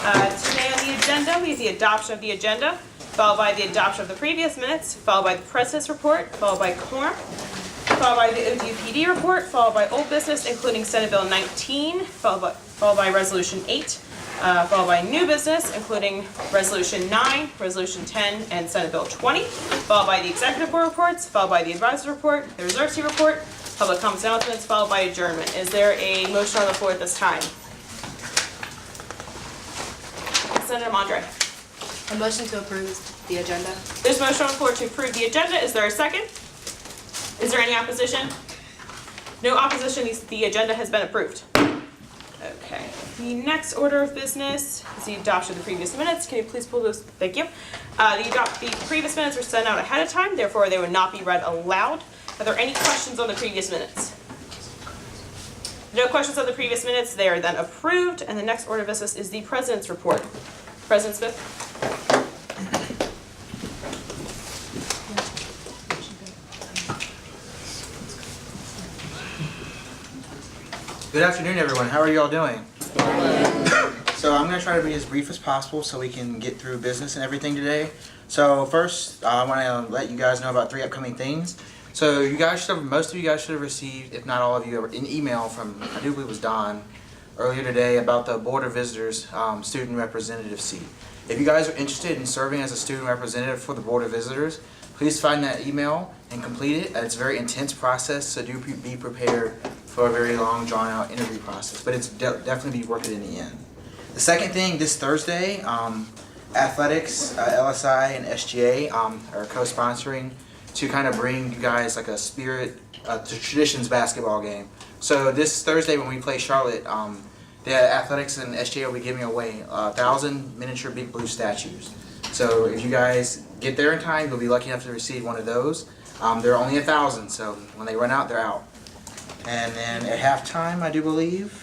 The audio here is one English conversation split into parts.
Today on the agenda, we have the adoption of the agenda, followed by the adoption of the previous minutes, followed by the president's report, followed by quorum, followed by the ODUPD report, followed by old business, including Senate Bill 19, followed by Resolution 8, followed by new business, including Resolution 9, Resolution 10, and Senate Bill 20, followed by the executive board reports, followed by the advisory report, the reserve seat report, public comments and announcements, followed by adjournment. Is there a motion on the floor at this time? Senator Mondre. A motion to approve the agenda. There's a motion on the floor to approve the agenda. Is there a second? Is there any opposition? No opposition. The agenda has been approved. Okay. The next order of business is the adoption of the previous minutes. Can you please pull those? Thank you. The previous minutes were sent out ahead of time, therefore they would not be read aloud. Are there any questions on the previous minutes? No questions on the previous minutes. They are then approved. And the next order of business is the president's report. President Smith. Good afternoon, everyone. How are you all doing? So I'm going to try to be as brief as possible so we can get through business and everything today. So first, I want to let you guys know about 3 upcoming things. So most of you guys should have received, if not all of you, an email from, I do believe it was Don, earlier today about the Board of Visitors student representative seat. If you guys are interested in serving as a student representative for the Board of Visitors, please find that email and complete it. It's a very intense process, so do be prepared for a very long, drawn-out interview process. But it's definitely be worth it in the end. The second thing, this Thursday, Athletics, LSI, and SGA are co-sponsoring to kind of bring you guys like a spirit to traditions basketball game. So this Thursday when we play Charlotte, the Athletics and SGA will be giving away 1,000 miniature Big Blue statues. So if you guys get there in time, you'll be lucky enough to receive one of those. There are only 1,000, so when they run out, they're out. And then at halftime, I do believe,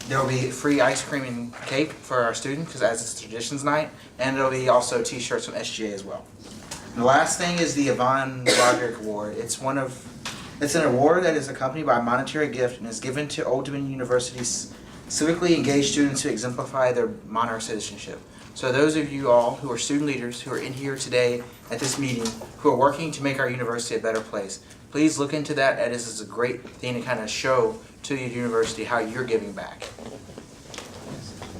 there will be free ice cream and cake for our students, because as it's Traditions Night, and there will be also t-shirts from SGA as well. And the last thing is the Yvonne Broderick Award. It's an award that is accompanied by a monetary gift and is given to Old Dominion University's civically engaged students who exemplify their Monarch citizenship. So those of you all who are student leaders who are in here today at this meeting, who are working to make our university a better place, please look into that. That is a great thing to kind of show to the university how you're giving back.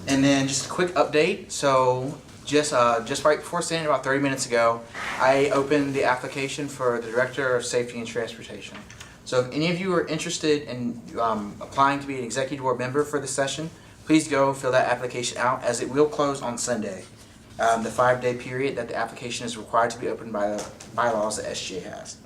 And then just a quick update. So just right before standing about 30 minutes ago, I opened the application for the Director of Safety and Transportation. So if any of you are interested in applying to be an Executive Board member for this session, please go fill that application out, as it will close on Sunday, the 5-day period that the application is required to be opened by the bylaws that SGA has.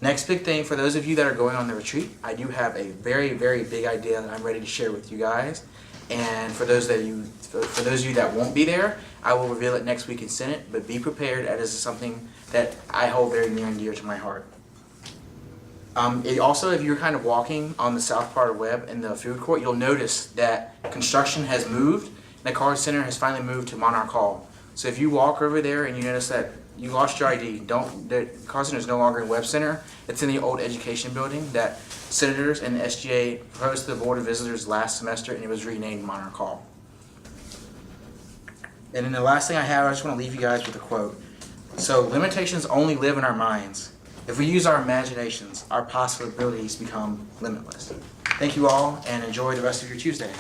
Next big thing, for those of you that are going on the retreat, I do have a very, very big idea that I'm ready to share with you guys. And for those of you that won't be there, I will reveal it next week in Senate, but be prepared, as this is something that I hold very near and dear to my heart. Also, if you're kind of walking on the south part of Webb in the food court, you'll notice that construction has moved, and the Card Center has finally moved to Monarch Hall. So if you walk over there and you notice that you lost your ID, the Card Center is no longer in Webb Center. It's in the old education building that senators and SGA proposed to the Board of Visitors last semester, and it was renamed Monarch Hall. And then the last thing I have, I just want to leave you guys with a quote. So, limitations only live in our minds. If we use our imaginations, our possibilities become limitless. Thank you all, and enjoy the rest of your Tuesday.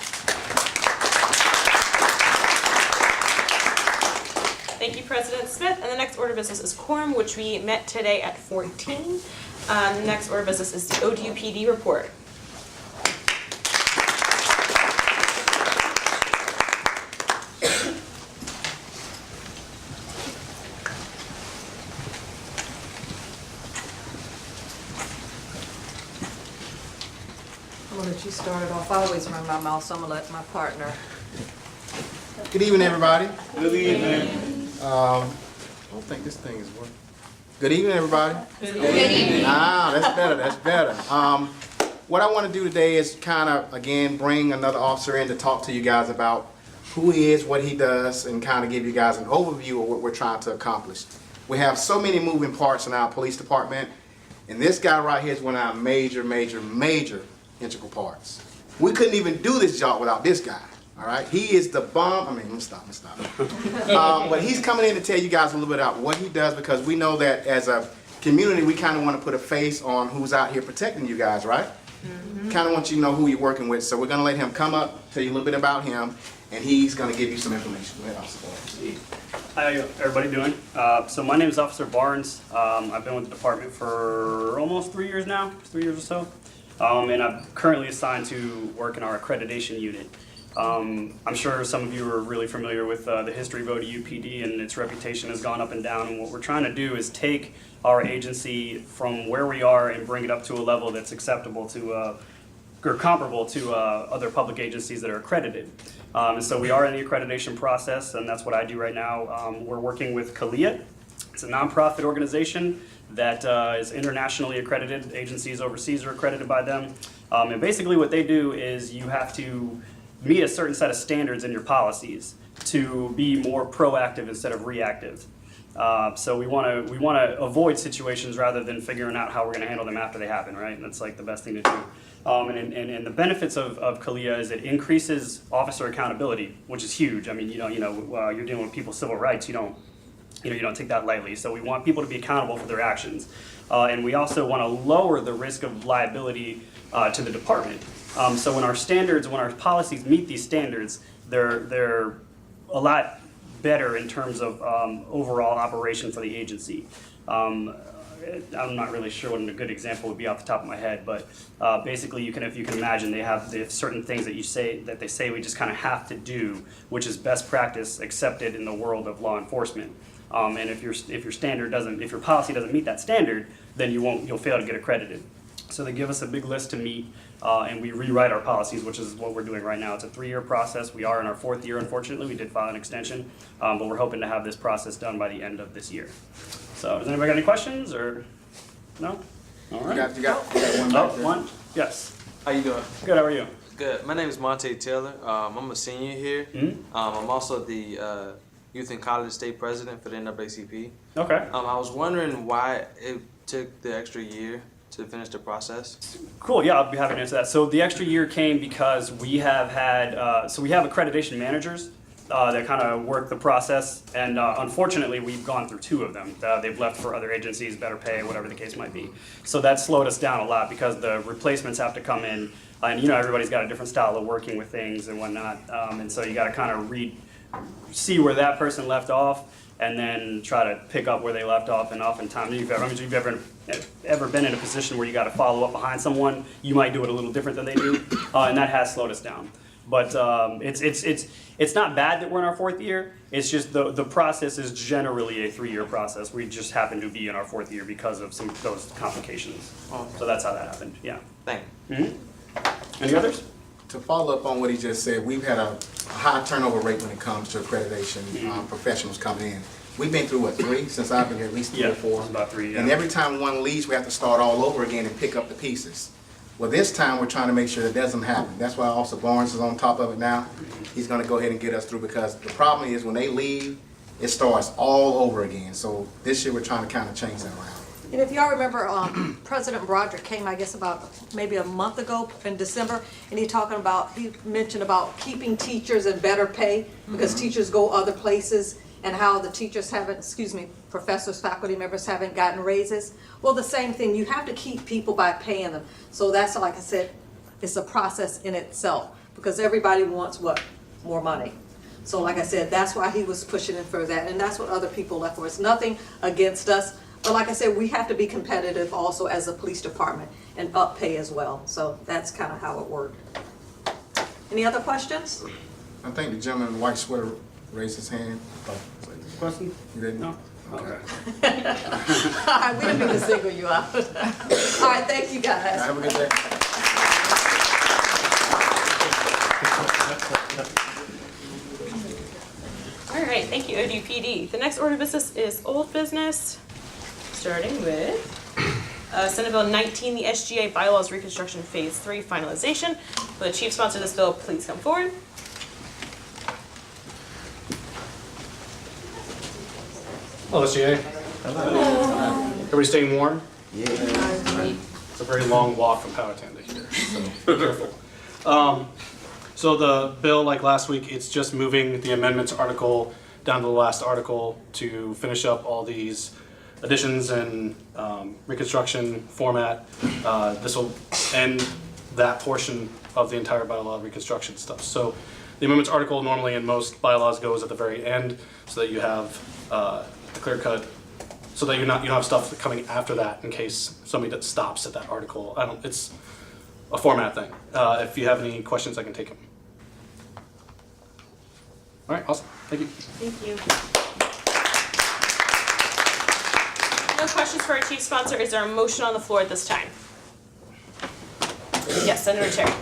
Thank you, President Smith. And the next order of business is quorum, which we met today at 14. The next order of business is the ODUPD report. I'm going to let you start it off. I always run my mouth, so I'm going to let my partner. Good evening, everybody. Good evening. I don't think this thing is working. Good evening, everybody. Good evening. Ah, that's better. That's better. What I want to do today is kind of, again, bring another officer in to talk to you guys about who he is, what he does, and kind of give you guys an overview of what we're trying to accomplish. We have so many moving parts in our police department, and this guy right here is one of our major integral parts. We couldn't even do this job without this guy. All right, he is the bomb. Let me stop. But he's coming in to tell you guys a little bit about what he does, because we know that as a community, we kind of want to put a face on who's out here protecting you guys, right? Kind of want you to know who you're working with. So we're going to let him come up, tell you a little bit about him, and he's going to give you some information. Go ahead, Officer. How everybody doing? So my name is Officer Barnes. I've been with the department for almost 3 years now, 3 years or so. And I'm currently assigned to work in our accreditation unit. I'm sure some of you are really familiar with the history of ODU PD, and its reputation has gone up and down. And what we're trying to do is take our agency from where we are and bring it up to a level that's acceptable to, or comparable to other public agencies that are accredited. And so we are in the accreditation process, and that's what I do right now. We're working with Kalia. It's a nonprofit organization that is internationally accredited. Agencies overseas are accredited by them. And basically what they do is you have to meet a certain set of standards in your policies to be more proactive instead of reactive. So we want to avoid situations rather than figuring out how we're going to handle them after they happen, right? And that's like the best thing to do. And the benefits of Kalia is it increases officer accountability, which is huge. I mean, you're dealing with people's civil rights. You don't take that lightly. So we want people to be accountable for their actions, and we also want to lower the risk of liability to the department. So when our standards, when our policies meet these standards, they're a lot better in terms of overall operation for the agency. I'm not really sure what a good example would be off the top of my head, but basically, if you can imagine, they have certain things that they say we just kind of have to do, which is best practice accepted in the world of law enforcement. And if your policy doesn't meet that standard, then you'll fail to get accredited. So they give us a big list to meet, and we rewrite our policies, which is what we're doing right now. It's a 3-year process. We are in our 4th year, unfortunately. We did file an extension, but we're hoping to have this process done by the end of this year. So does anybody got any questions, or no? All right. You got one back there. One? Yes. How you doing? Good, how are you? Good. My name is Monte Taylor. I'm a senior here. I'm also the Youth and College State President for the NAACP. Okay. I was wondering why it took the extra year to finish the process. Cool, yeah, I'll be happy to answer that. So the extra year came because we have had, so we have accreditation managers that kind of work the process, and unfortunately we've gone through 2 of them. They've left for other agencies, better pay, whatever the case might be. So that slowed us down a lot because the replacements have to come in, and everybody's got a different style of working with things and whatnot, and so you got to kind of see where that person left off, and then try to pick up where they left off. And oftentimes, if you've ever been in a position where you got to follow up behind someone, you might do it a little different than they do, and that has slowed us down. But it's not bad that we're in our 4th year. It's just the process is generally a 3-year process. We just happen to be in our 4th year because of some of those complications. Okay. So that's how that happened. Yeah. Thank you. Mm-hmm. Any others? To follow up on what he just said, we've had a high turnover rate when it comes to accreditation professionals coming in. We've been through, 3? Since I've been here, at least 3 or 4. It's about 3, yeah. And every time one leaves, we have to start all over again and pick up the pieces. Well, this time we're trying to make sure that doesn't happen. That's why Officer Barnes is on top of it now. He's going to go ahead and get us through, because the problem is when they leave, it starts all over again. So this year we're trying to kind of change that around. And if y'all remember, President Broderick came, I guess, about maybe a month ago in December, and he mentioned about keeping teachers in better pay, because teachers go other places, and how the teachers professors, faculty members haven't gotten raises. Well, the same thing, you have to keep people by paying them. So that's, like I said, it's a process in itself, because everybody wants what? More money. So like I said, that's why he was pushing in for that, and that's what other people left for. It's nothing against us. But like I said, we have to be competitive also as a police department and up pay as well. So that's kind of how it worked. Any other questions? I think the gentleman in the white sweater raised his hand. Question? You didn't? No? Okay. All right, we didn't mean to single you out. All right, thank you guys. Have a good day. All right, thank you, ODPD. The next order of business is old business, starting with Senate Bill 19, the SGA Bylaws Reconstruction Phase 3 finalization. Will the chief sponsor this bill please come forward? Hello, SGA. Hello. Everybody staying warm? Yeah. It's a very long walk from Powhatan to here, so be careful. So the bill, like last week, it's just moving the amendments article down to the last article to finish up all these additions and reconstruction format. This will end that portion of the entire bylaw reconstruction stuff. So the amendments article normally in most bylaws goes at the very end so that you have a clear cut, so that you don't have stuff coming after that in case somebody that stops at that article. It's a format thing. If you have any questions, I can take them. All right, awesome. Thank you. Thank you. No questions for our chief sponsor. Is there a motion on the floor at this time? Yes, Senator Terry.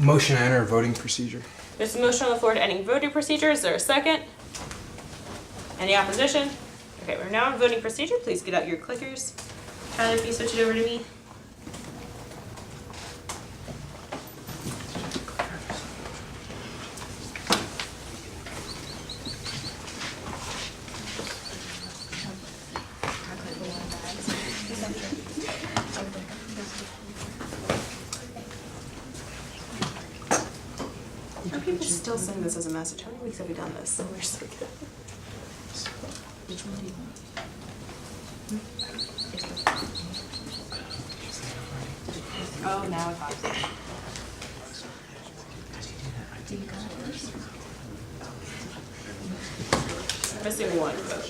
Motion to enter voting procedure. There's a motion on the floor to ending voting procedure. Is there a second? Any opposition? Okay, we're now on voting procedure. Please get out your clickers. Tyler, if you switch it over to me. Are people still sending this as a message? How many weeks have we done this? We're so good. Which one do you want? Oh, now it's on. Missing one vote.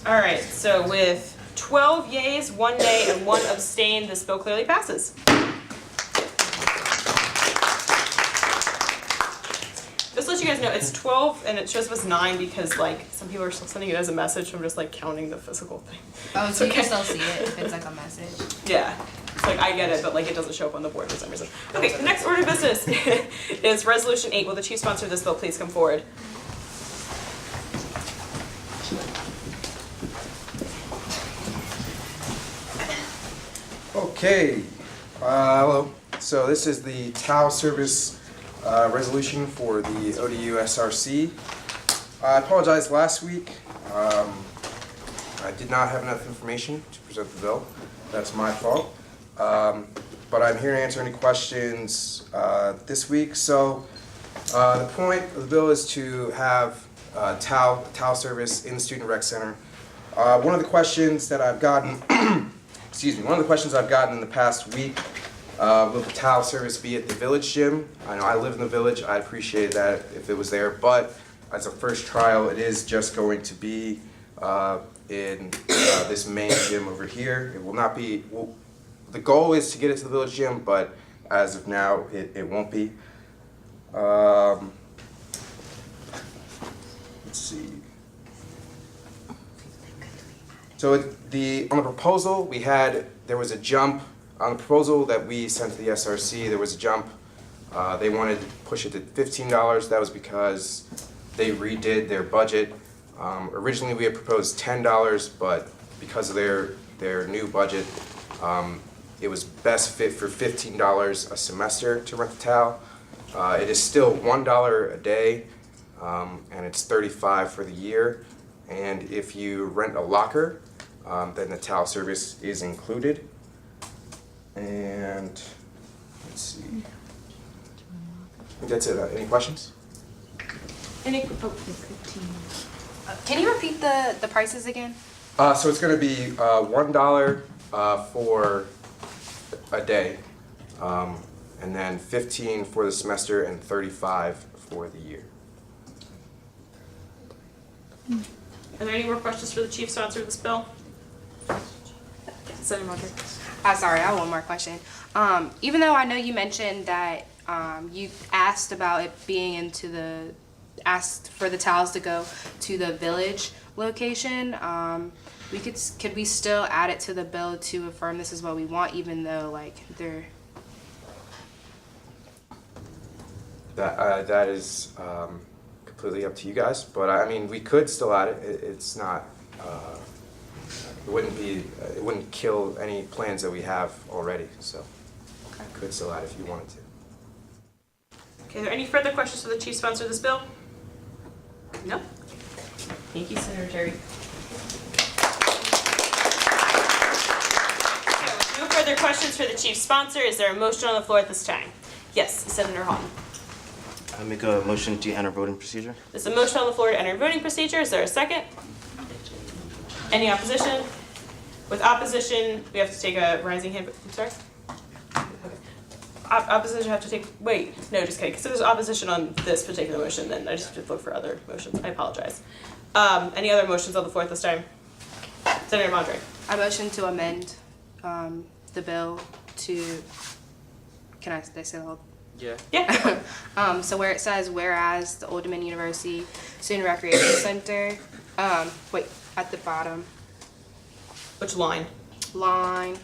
All right, so with 12 yeas, 1 nay, and 1 abstain, this bill clearly passes. Just to let you guys know, it's 12 and it shows us 9 because like some people are still sending it as a message. So I'm just like counting the physical thing. Oh, so you Okay. can still see it if it's like a message. Yeah, it's like I get it, but like it doesn't show up on the board for some reason. Okay, the next order of business is Resolution 8. Will the chief sponsor of this bill please come forward? Okay, hello. So this is the TAL service resolution for the ODU SRC. I apologize last week. I did not have enough information to present the bill. That's my fault. But I'm here to answer any questions this week. So the point of the bill is to have TAL service in the Student Rec Center. One of the questions that I've gotten one of the questions I've gotten in the past week, will the TAL service be at the Village Gym? I know I live in the Village, I'd appreciate that if it was there, but as a first trial, it is just going to be in this main gym over here. It will not be, the goal is to get it to the Village Gym, but as of now, it won't be. Let's see. So on the proposal there was a jump. On the proposal that we sent to the SRC, there was a jump. They wanted to push it to $15. That was because they redid their budget. Originally we had proposed $10, but because of their new budget, it was best fit for $15 a semester to rent the TAL. It is still $1 a day, and it's $35 for the year. And if you rent a locker, then the TAL service is included. And let's see. I think that's it. Any questions? Can you repeat the prices again? So it's going to be $1 for a day, and then $15 for the semester and $35 for the year. Are there any more questions for the chief sponsor of this bill? Senator Monarch. Sorry, I have one more question. Even though I know you mentioned that you asked about it being asked for the towels to go to the Village location, could we still add it to the bill to affirm this is what we want, even though like they're. That is completely up to you guys, but I mean we could still add it. It's not. It wouldn't kill any plans that we have already, so I could still add if you wanted to. Okay, are there any further questions for the chief sponsor of this bill? Thank you, Senator Terry. So, with no further questions for the chief sponsor, is there a motion on the floor at this time? Yes, Senator Houghton. I make a motion to enter voting procedure. There's a motion on the floor to enter voting procedure. Is there a second? Any opposition? With opposition, we have to take a rising hand. I'm sorry? Okay. Opposition have to take, wait, no, just kidding. Because there's opposition on this particular motion, then I just have to look for other motions. I apologize. Any other motions on the floor at this time? Senator Mondre. I motion to amend the bill to, can I say the whole? Yeah. Yeah. So where it says, whereas the Old Dominion University Student Recreation Center, wait, at the bottom, Which line? line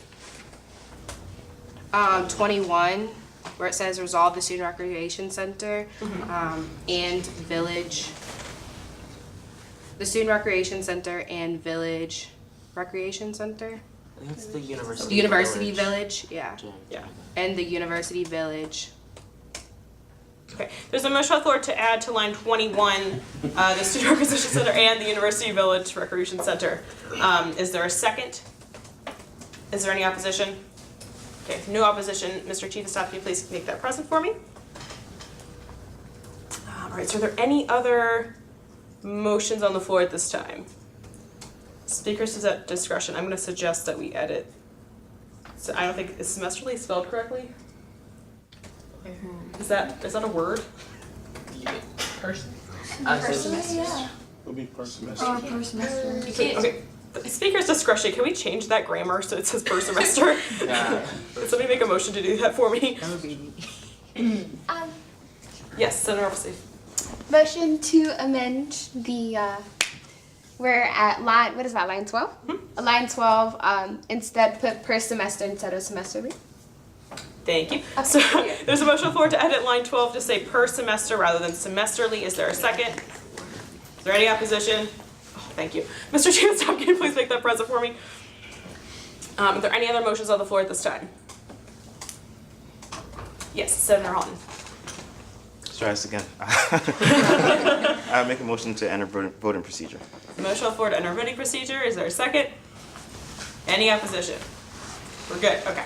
21, where it says resolve the Student Recreation Center and Village, the Student Recreation Center and Village Recreation Center, I think it's the University. the University Village, yeah, Yeah. and the University Village. Okay, there's a motion on the floor to add to line 21, the Student Recreation Center and the University Village Recreation Center. Is there a second? Is there any opposition? Okay, no opposition. Mr. Chief of Staff, can you please make that present for me? All right, so are there any other motions on the floor at this time? Speakers is at discretion. I'm gonna suggest that we edit. So I don't think, is semesterly spelled correctly? Is that a word? It'll be per semester. Okay, speaker's discretion, can we change that grammar so it says per semester? Can somebody make a motion to do that for me? Yes, Senator Obviously. Motion to amend the, we're at line, what is that, line 12? Line 12, instead put per semester instead of semesterly. Thank you. So there's a motion on the floor to edit line 12 to say per semester rather than semesterly. Is there a second? Is there any opposition? Oh, thank you. Mr. Chief of Staff, can you please make that present for me? Are there any other motions on the floor at this time? Yes, Senator Houghton. Let's try this again. I make a motion to enter voting procedure. Motion on the floor to enter voting procedure. Is there a second? Any opposition? We're good. Okay.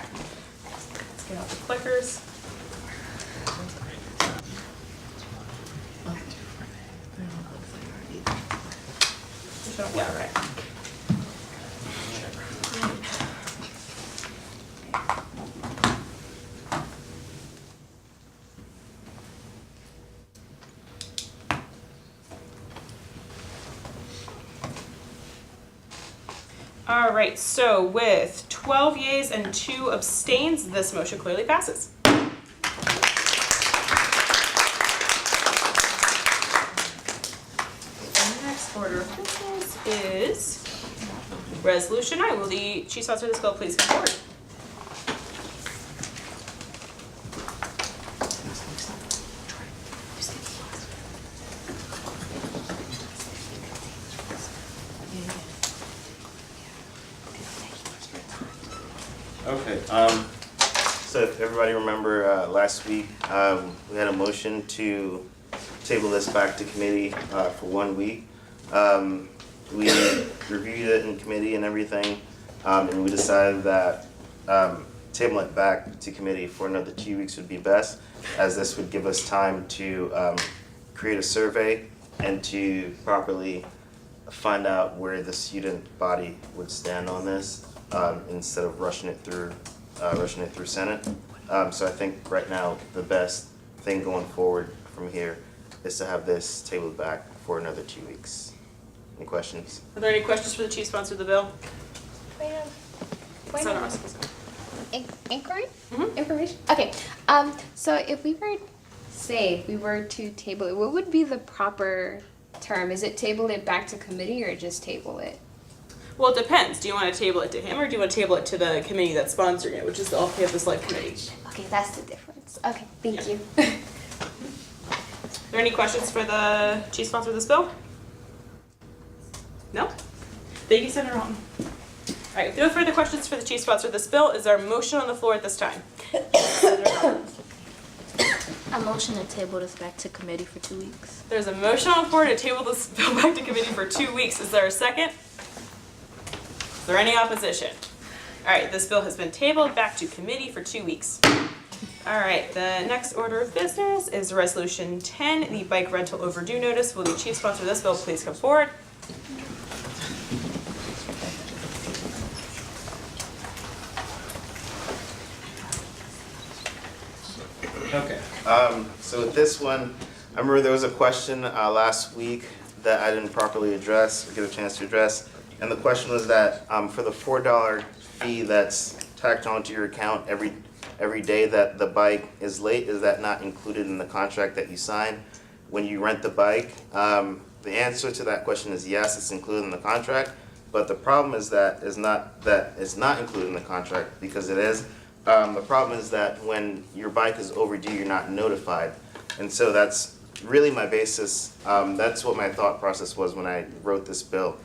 Let's get out the clickers. Yeah, right. All right, so with 12 yeas and 2 abstains, this motion clearly passes. The next order of business is Resolution 9. Will the chief sponsor of this bill please come forward? Okay. So if everybody remember last week, we had a motion to table this back to committee for 1 week. We reviewed it in committee and everything, and we decided that tabling it back to committee for another 2 weeks would be best, as this would give us time to create a survey and to properly find out where the student body would stand on this, instead of rushing it through Senate. So I think right now the best thing going forward from here is to have this tabled back for another 2 weeks. Any questions? Are there any questions for the chief sponsor of the bill? Senator Ross. Inquiry? Mhm. Information? Okay, so if we were to table it, what would be the proper term? Is it table it back to committee or just table it? Well, it depends. Do you want to table it to him or do you want to table it to the committee that's sponsoring it, which is the All Campus Life Committee? Okay, that's the difference. Okay, thank you. Are there any questions for the chief sponsor of this bill? No? Thank you, Senator Houghton. All right, if no further questions for the chief sponsor of this bill, is there a motion on the floor at this time? Senator Houghton. A motion to table this back to committee for 2 weeks. There's a motion on the floor to table this bill back to committee for 2 weeks. Is there a second? Is there any opposition? All right, this bill has been tabled back to committee for 2 weeks. All right, the next order of business is Resolution 10, the bike rental overdue notice. Will the chief sponsor of this bill please come forward? Okay, so with this one, I remember there was a question last week that I didn't properly address, or get a chance to address. And the question was that for the $4 fee that's tacked onto your account every day that the bike is late, is that not included in the contract that you sign when you rent the bike? The answer to that question is yes, it's included in the contract. But the problem is that it's not included in the contract, because it is. The problem is that when your bike is overdue, you're not notified. And so that's really my basis. That's what my thought process was when I wrote this bill.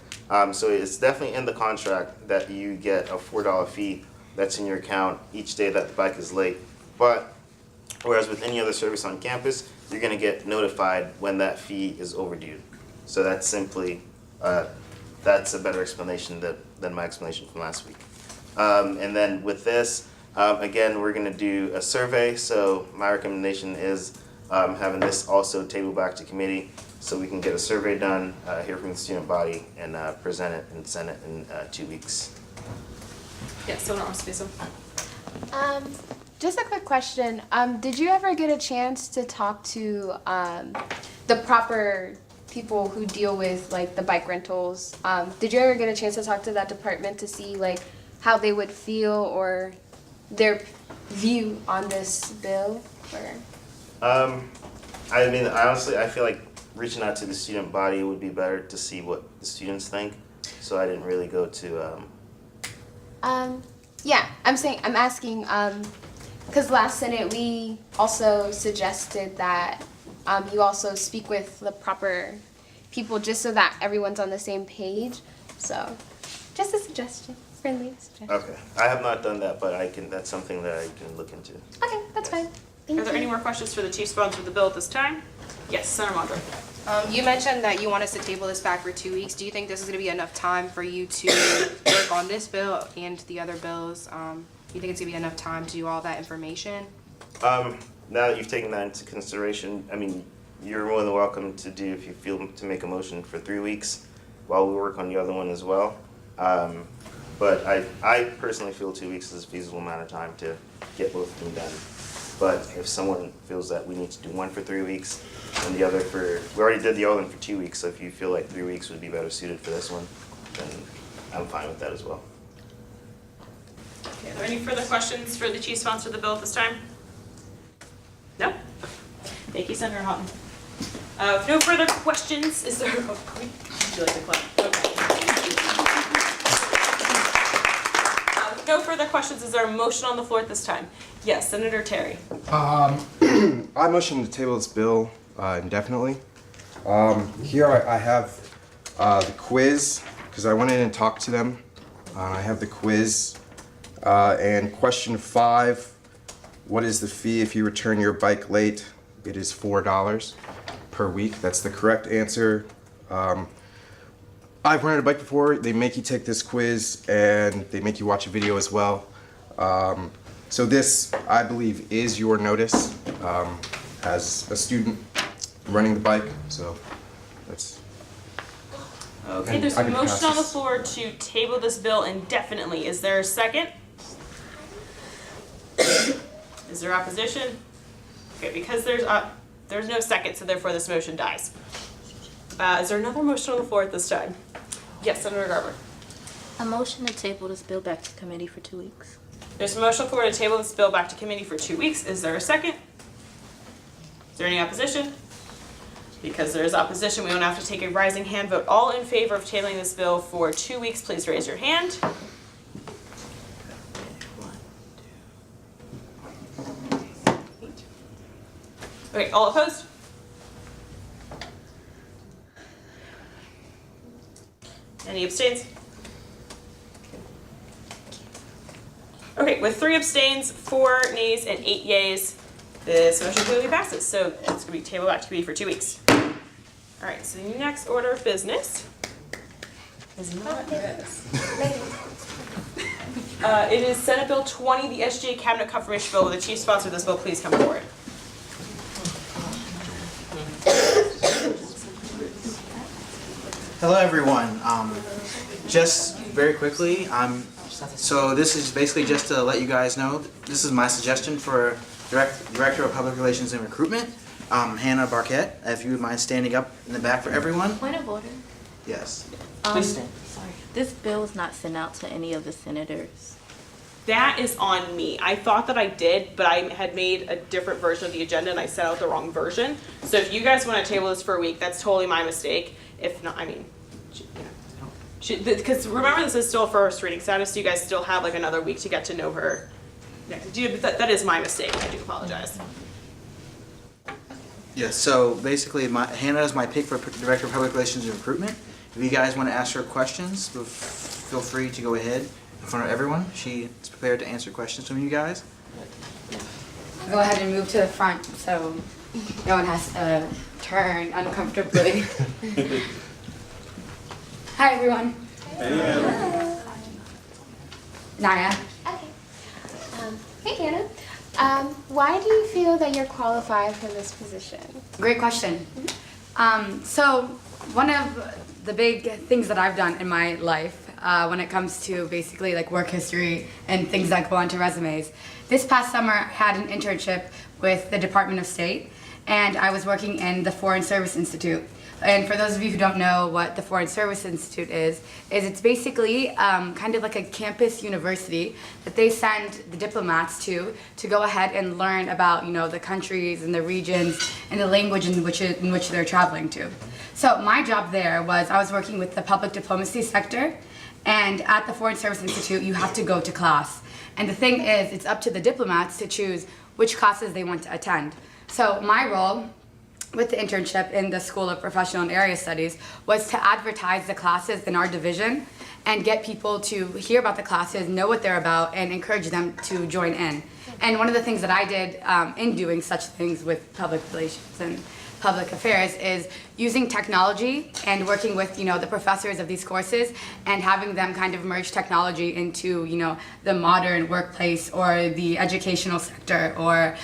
So it's definitely in the contract that you get a $4 fee that's in your account each day that the bike is late. But whereas with any other service on campus, you're going to get notified when that fee is overdue. So that's simply, that's a better explanation than my explanation from last week. And then with this, again, we're going to do a survey. So my recommendation is having this also tabled back to committee so we can get a survey done, hear from the student body, and present it and send it in 2 weeks. Yes, someone else, Lisa. Just a quick question. Did you ever get a chance to talk to the proper people who deal with like the bike rentals? Did you ever get a chance to talk to that department to see like how they would feel or their view on this bill? Or? I mean, honestly, I feel like reaching out to the student body would be better to see what the students think. So I didn't really go to. Yeah, I'm asking, because last Senate we also suggested that you also speak with the proper people just so that everyone's on the same page. So, just a suggestion, friendly suggestion. Okay, I have not done that, but that's something that I can look into. Okay, that's fine. Thank Are there you. any more questions for the chief sponsor of the bill at this time? Yes, Senator Monarch. You mentioned that you want us to table this back for 2 weeks. Do you think this is going to be enough time for you to work on this bill and the other bills? Do you think it's going to be enough time to do all that information? Now that you've taken that into consideration, I mean, you're more than welcome to do, if you feel, to make a motion for 3 weeks while we work on the other one as well. But I personally feel 2 weeks is a feasible amount of time to get both of them done. But if someone feels that we need to do one for 3 weeks and the other we already did the other one for 2 weeks, so if you feel like 3 weeks would be better suited for this one, then I'm fine with that as well. Okay, are there any further questions for the chief sponsor of the bill at this time? No? Thank you, Senator Houghton. If no further questions, is there, would you like to clap? Okay. With no further questions, is there a motion on the floor at this time? Yes, Senator Terry. I motion to table this bill indefinitely. Here I have the quiz, because I went in and talked to them. I have the quiz. And question 5, what is the fee if you return your bike late? It is $4 per week. That's the correct answer. I've rented a bike before. They make you take this quiz and they make you watch a video as well. So this, I believe, is your notice as a student running the bike. So that's. Okay, there's a motion on the floor to table this bill indefinitely. Is there a second? Is there opposition? Okay, because there's no second, so therefore this motion dies. Is there another motion on the floor at this time? Yes, Senator Garber. A motion to table this bill back to committee for 2 weeks. There's a motion on the floor to table this bill back to committee for 2 weeks. Is there a second? Is there any opposition? Because there is opposition, we don't have to take a rising hand vote. All in favor of tabling this bill for 2 weeks, please raise your hand. Okay, all opposed? Any abstains? Okay, with 3 abstains, 4 nays, and 8 yays, This motion clearly passes, so it's going to be tabled back to committee for 2 weeks. All right, so the next order of business is not this. It is Senate Bill 20, the SGA Cabinet Confirmation Bill. Will the chief sponsor of this bill please come forward? Hello, everyone. Just very quickly, so this is basically just to let you guys know, this is my suggestion for Director of Public Relations and Recruitment, Hannah Barquette, if you would mind standing up in the back for everyone. Point of order. Yes. Please stand. Sorry. This bill was not sent out to any of the senators. That is on me. I thought that I did, but I had made a different version of the agenda and I sent out the wrong version. So if you guys want to table this for a week, that's totally my mistake. If not, I mean, because remember this is still first reading status, so you guys still have like another week to get to know her. Yeah, that is my mistake. I do apologize. Yes, so basically Hannah is my pick for Director of Public Relations and Recruitment. If you guys want to ask her questions, feel free to go ahead in front of everyone. She is prepared to answer questions from you guys. Go ahead and move to the front so no one has to turn uncomfortably. Hi, everyone. Hello. Naya. Okay. Hey, Hannah. Why do you feel that you're qualified for this position? Great question. So one of the big things that I've done in my life when it comes to basically like work history and things that go onto resumes, this past summer I had an internship with the Department of State, and I was working in the Foreign Service Institute. And for those of you who don't know what the Foreign Service Institute is it's basically kind of like a campus university that they send the diplomats to go ahead and learn about, you know, the countries and the regions and the language in which they're traveling to. So my job there was I was working with the public diplomacy sector, and at the Foreign Service Institute you have to go to class. And the thing is, it's up to the diplomats to choose which classes they want to attend. So my role with the internship in the School of Professional and Area Studies was to advertise the classes in our division and get people to hear about the classes, know what they're about, and encourage them to join in. And one of the things that I did in doing such things with public relations and public affairs is using technology and working with, you know, the professors of these courses and having them kind of merge technology into, you know, the modern workplace or the educational sector or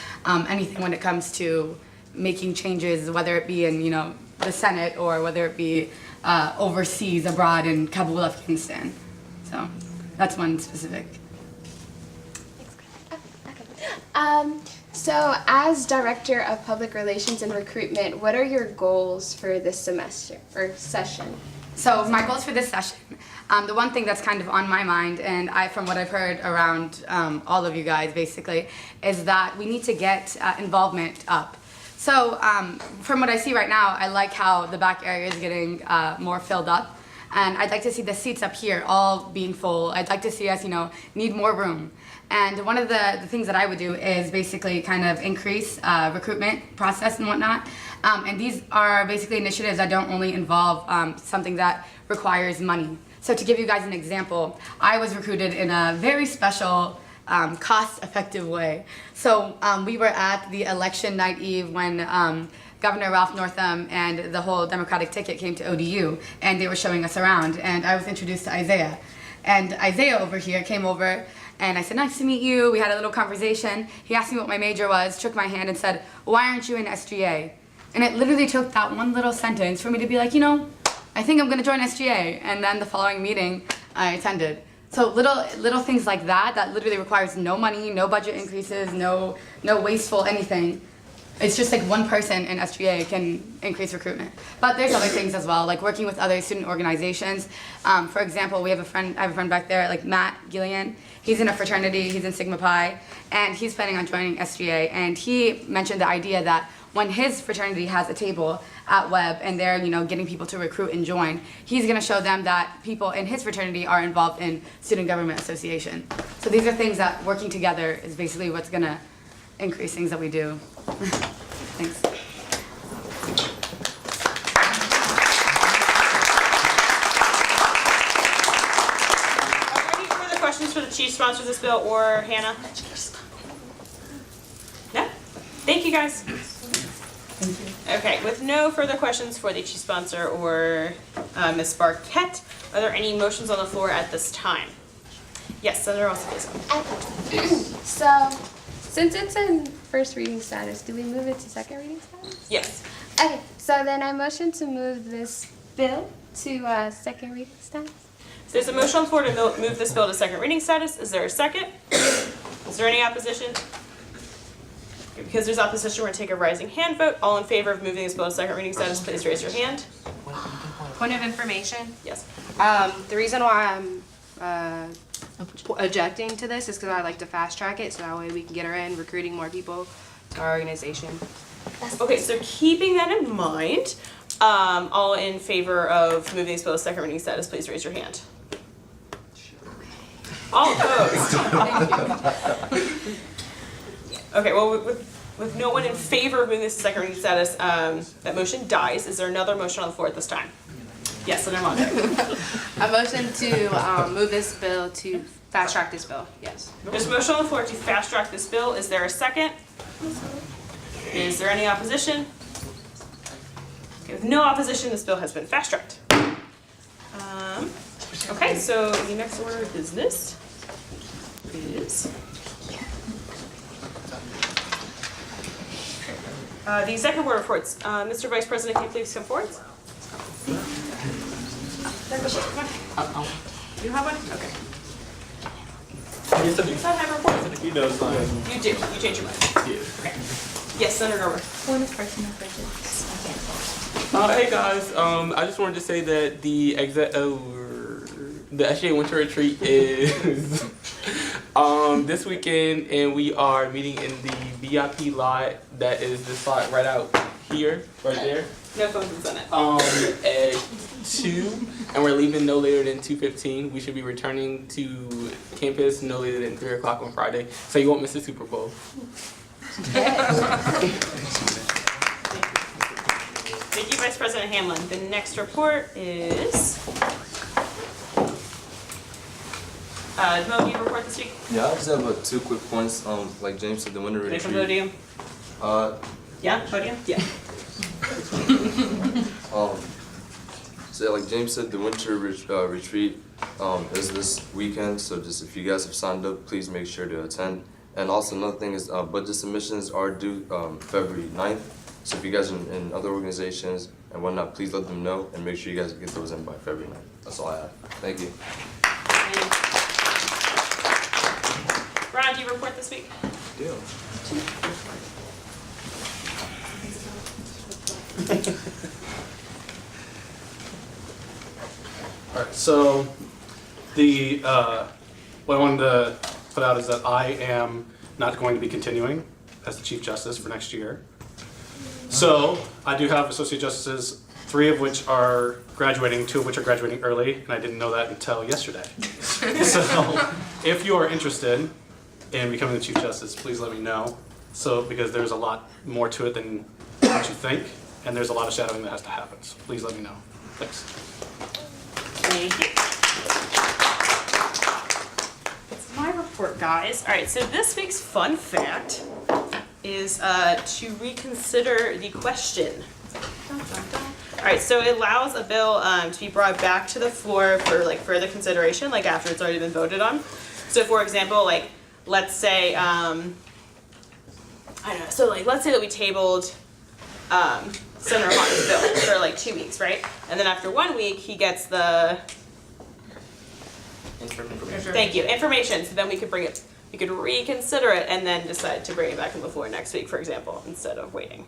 anything when it comes to making changes, whether it be in, you know, the Senate or whether it be overseas abroad in Kabul, Afghanistan. So that's one specific. So as Director of Public Relations and Recruitment, what are your goals for this semester or session? So my goals for this session, the one thing that's kind of on my mind, and from what I've heard around all of you guys basically, is that we need to get involvement up. So from what I see right now, I like how the back area is getting more filled up. And I'd like to see the seats up here all being full. I'd like to see us, you know, need more room. And one of the things that I would do is basically kind of increase recruitment process and whatnot. And these are basically initiatives that don't only involve something that requires money. So to give you guys an example, I was recruited in a very special cost-effective way. So we were at the election night eve when Governor Ralph Northam and the whole Democratic ticket came to ODU, and they were showing us around, and I was introduced to Isaiah. And Isaiah over here came over, and I said, "Nice to meet you." We had a little conversation. He asked me what my major was, shook my hand, and said, "Why aren't you in SGA?" And it literally took that one little sentence for me to be like, you know, I think I'm going to join SGA. And then the following meeting, I attended. So little things like that literally requires no money, no budget increases, no wasteful anything. It's just like one person in SGA can increase recruitment. But there's other things as well, like working with other student organizations. For example, I have a friend back there, like Matt Gillian. He's in a fraternity, he's in Sigma Pi, and he's planning on joining SGA. And he mentioned the idea that when his fraternity has a table at Webb and they're, you know, getting people to recruit and join, he's gonna show them that people in his fraternity are involved in Student Government Association. So these are things that working together is basically what's gonna increase things that we do. Thanks. Are there any further questions for the chief sponsor of this bill or Hannah? No? Thank you, guys. Okay, with no further questions for the chief sponsor or Ms. Barquette, are there any motions on the floor at this time? Yes, Senator Alcides. So, since it's in first reading status, do we move it to second reading status? Yes. Okay, so then I motion to move this bill to second reading status. So there's a motion on the floor to move this bill to second reading status. Is there a second? Is there any opposition? Okay, because there's opposition, we're going to take a rising hand vote. All in favor of moving this bill to second reading status, please raise your hand. Point of information. Yes. The reason why I'm objecting to this is because I like to fast track it so that way we can get her in, recruiting more people to our organization. Okay, so keeping that in mind, all in favor of moving this bill to second reading status, please raise your hand. All opposed. Okay, well, with no one in favor of moving this to second reading status, that motion dies. Is there another motion on the floor at this time? Yes, Senator Monarch. A motion to move this bill to fast track this bill. Yes. There's a motion on the floor to fast track this bill. Is there a second? Is there any opposition? Okay, with no opposition, this bill has been fast tracked. Okay, so the next order of business is the executive board reports. Mr. Vice President, can you please come forward? You have one? Okay. Does that have reports? He does. You do. You change your mind. Yeah. Okay. Yes, Senator Norman. Point of personal prejudice. Hey guys, I just wanted to say that the SGA Winter Retreat is this weekend, and we are meeting in the VIP lot. That is the spot right out here, right there. No phones in Senate. At 2, and we're leaving no later than 2:15. We should be returning to campus no later than 3 o'clock on Friday, so you won't miss the Super Bowl. Thank you, Vice President Hamlin. The next report is Mo, do you report this week? Yeah, I just have 2 quick points. Like James said, the winter retreat. Make a podium. Yeah, podium? Yeah. So like James said, the winter retreat is this weekend. So just if you guys have signed up, please make sure to attend. And also another thing is budget submissions are due February 9th. So if you guys are in other organizations and whatnot, please let them know and make sure you guys get those in by February 9th. That's all I have. Thank you. Ron, do you report this week? Yeah. Alright, so the what I wanted to put out is that I am not going to be continuing as the Chief Justice for next year. So I do have Associate Justices, 3 of which are graduating, 2 of which are graduating early, and I didn't know that until yesterday. So if you are interested in becoming the Chief Justice, please let me know. So because there's a lot more to it than what you think, and there's a lot of shadowing that has to happen. So please let me know. Thanks. Thank you. It's my report, guys. All right, so this week's fun fact is to reconsider the question. All right, so it allows a bill to be brought back to the floor for like further consideration, like after it's already been voted on. So for example, like let's say, I don't know, so like let's say that we tabled Senator Hawkins' bill for like 2 weeks, right? And then after 1 week, he gets the information. So then we could we could reconsider it and then decide to bring it back on the floor next week, for example, instead of waiting.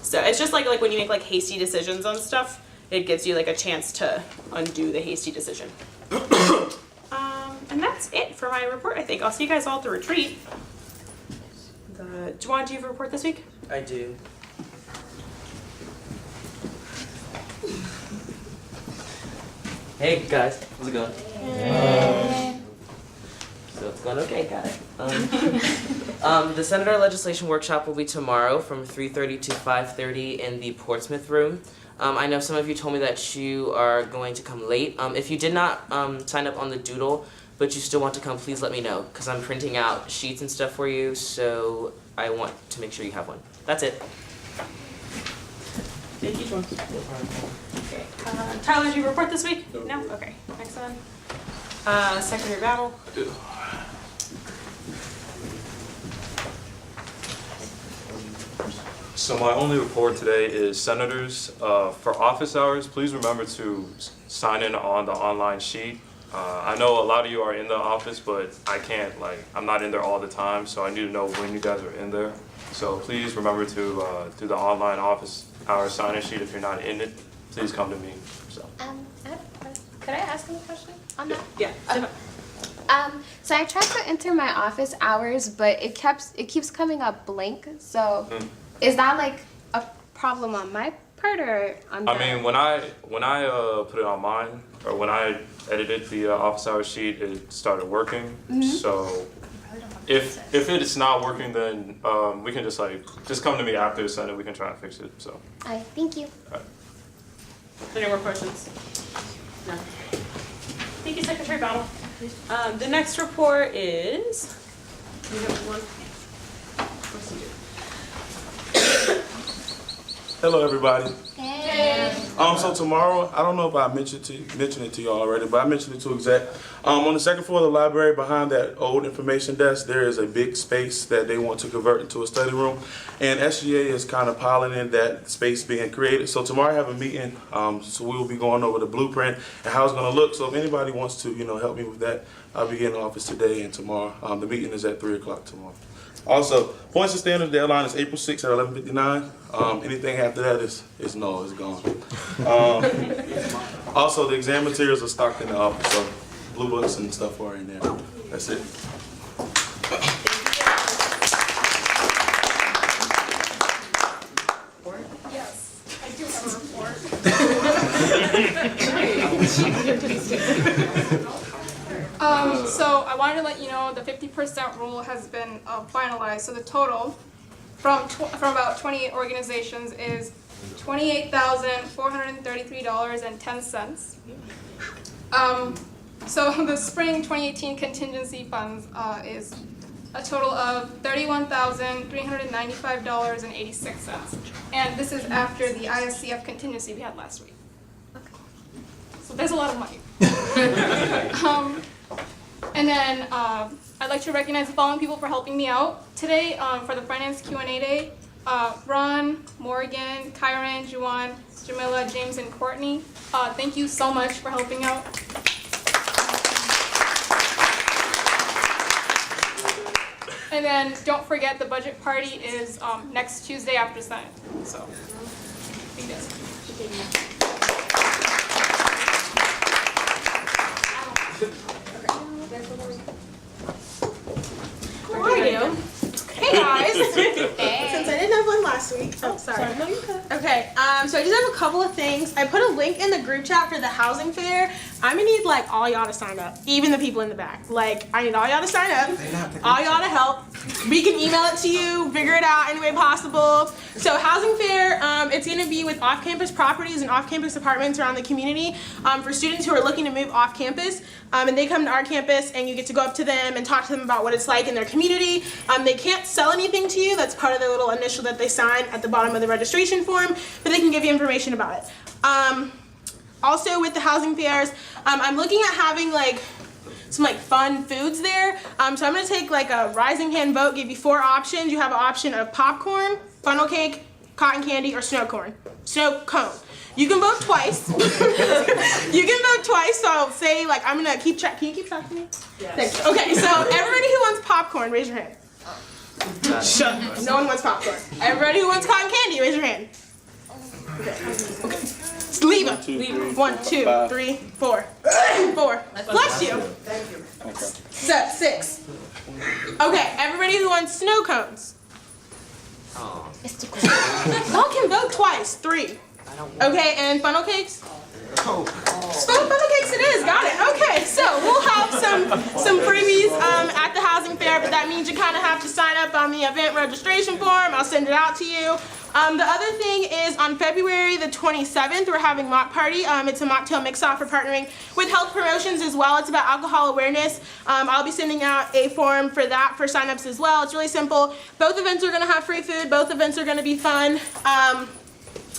So it's just like when you make like hasty decisions on stuff, it gives you like a chance to undo the hasty decision. And that's it for my report, I think. I'll see you guys all at the retreat. Juwan, do you have a report this week? I do. Hey guys, how's it going? Hey. So it's going okay, got it. The Senator Legislation Workshop will be tomorrow from 3:30 to 5:30 in the Portsmouth room. I know some of you told me that you are going to come late. If you did not sign up on the doodle, but you still want to come, please let me know, because I'm printing out sheets and stuff for you, so I want to make sure you have one. That's it. Take each one. Okay. Tyler, did you report this week? No? Okay. Next one. Secretary Battle. So my only report today is senators. For office hours, please remember to sign in on the online sheet. I know a lot of you are in the office, but I can't, I'm not in there all the time, so I need to know when you guys are in there. So please remember to do the online office hours sign-in sheet. If you're not in it, please come to me. So. Could I ask him a question on that? Yeah. So I tried to enter my office hours, but it keeps coming up blank. So is that like a problem on my part or on the... I mean, when I put it on mine, or when I edited the office hours sheet, it started working. So if it is not working, then we can just come to me after the Senate. We can try and fix it. So. Thank you. All right. Any more questions? No. Thank you, Secretary Battle. The next report is. You have one. Hello, everybody. Hey. So tomorrow, I don't know if I mentioned it to you all already, but I mentioned it to exec. On the second floor of the library, behind that old information desk, there is a big space that they want to convert into a study room, and SGA is kind of piling in that space being created. So tomorrow I have a meeting, so we will be going over the blueprint and how it's going to look. So if anybody wants to, help me with that, I'll be in the office today and tomorrow. The meeting is at 3 o'clock tomorrow. Also, points and standards deadline is April 6th at 11:59. Anything after that is no, it's gone. Also, the exam materials are stocked in the office, so blue books and stuff are in there. That's it. Yes, I do have a report. So I wanted to let you know the 50% rule has been finalized. So the total from about 28 organizations is $28,433.10. So the spring 2018 contingency funds is a total of $31,395.86. And this is after the ISCF contingency we had last week. So there's a lot of money. And then I'd like to recognize the following people for helping me out today for the Finance Q&A Day. Ron, Morgan, Kyron, Juwan, Jamila, James, and Courtney. Thank you so much for helping out. And then don't forget the budget party is next Tuesday after Senate. So, thank you guys. I do. Hey guys. Since I didn't have one last week. Oh, sorry. No, you could. Okay. So I just have a couple of things. I put a link in the group chat for the housing fair. I'm gonna need all y'all to sign up, even the people in the back. I need all y'all to sign up, all y'all to help. We can email it to you, figure it out any way possible. So housing fair, it's gonna be with off-campus properties and off-campus apartments around the community for students who are looking to move off campus. And they come to our campus and you get to go up to them and talk to them about what it's like in their community. They can't sell anything to you. That's part of the little initial that they sign at the bottom of the registration form, but they can give you information about it. Also with the housing fairs, I'm looking at having some fun foods there. So I'm gonna take a rising hand vote, give you 4 options. You have an option of popcorn, funnel cake, cotton candy, or snow cone. You can vote twice. You can vote twice, so I'll say I'm gonna keep track. Can you keep track of me? Yes. Thanks. Okay, so everybody who wants popcorn, raise your hand. Shut. No one wants popcorn. Everybody who wants cotton candy, raise your hand. Okay. Leave them. 1, 2, 3, 4. 4. Bless you. Thank you. So 6. Okay, everybody who wants snow cones. Y'all can vote twice. 3. Okay, and funnel cakes? Funnel cakes it is. Got it. Okay, so we'll have some freebies at the housing fair. there, but that means you kind of have to sign up on the event registration form. I'll send it out to you. The other thing is on February the 27th, we're having Mock Party. It's a mocktail mix-off. We're partnering with Health Promotions as well. It's about alcohol awareness. I'll be sending out a form for that for signups as well. It's really simple. Both events are going to have free food. Both events are going to be fun.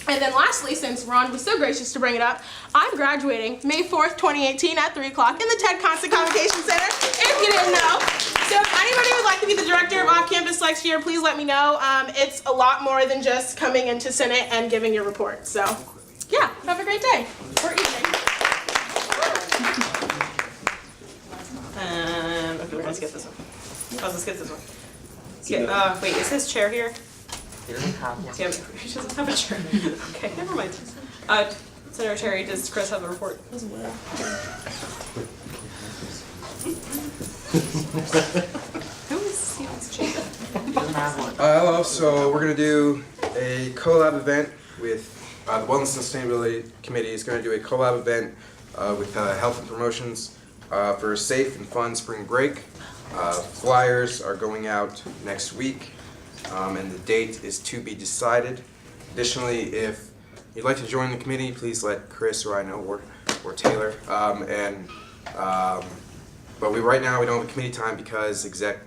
And then lastly, since Ron was so gracious to bring it up, I'm graduating May 4th, 2018 at 3 o'clock in the Ted Constant Convocation Center, if you didn't know. So if anybody would like to be the director of off-campus next year, please let me know. It's a lot more than just coming into Senate and giving your report. So yeah, have a great day or evening. Okay, let's get this one. Oh, let's get this one. Yeah, wait, is his chair here? He doesn't have one. He doesn't have a chair. Okay, never mind. Senator Terry, does Chris have a report? Who is Steven's chair? He doesn't have one. Hello, so we're going to do a collab event with the Wellness and Sustainability Committee is going to do a collab event with Health and Promotions for a safe and fun spring break. Flyers are going out next week. And the date is to be decided. Additionally, if you'd like to join the committee, please let Chris or I know, or Taylor. But right now we don't have a committee time because exec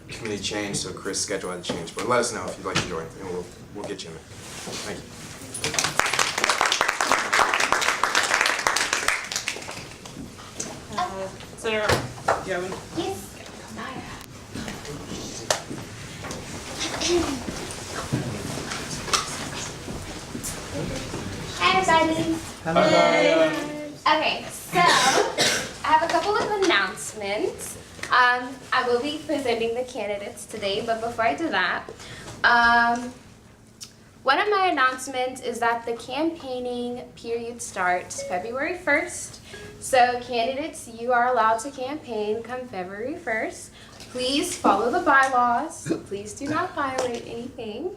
committee changed, so Chris' schedule had to change. But let us know if you'd like to join, and we'll get you in there. Thank you. Senator, do you have one? Yes. Hi, everybody. Hello. Okay, so I have a couple of announcements. I will be presenting the candidates today, but before I do that, one of my announcements is that the campaigning period starts February 1st. So candidates, you are allowed to campaign come February 1st. Please follow the bylaws. Please do not violate anything.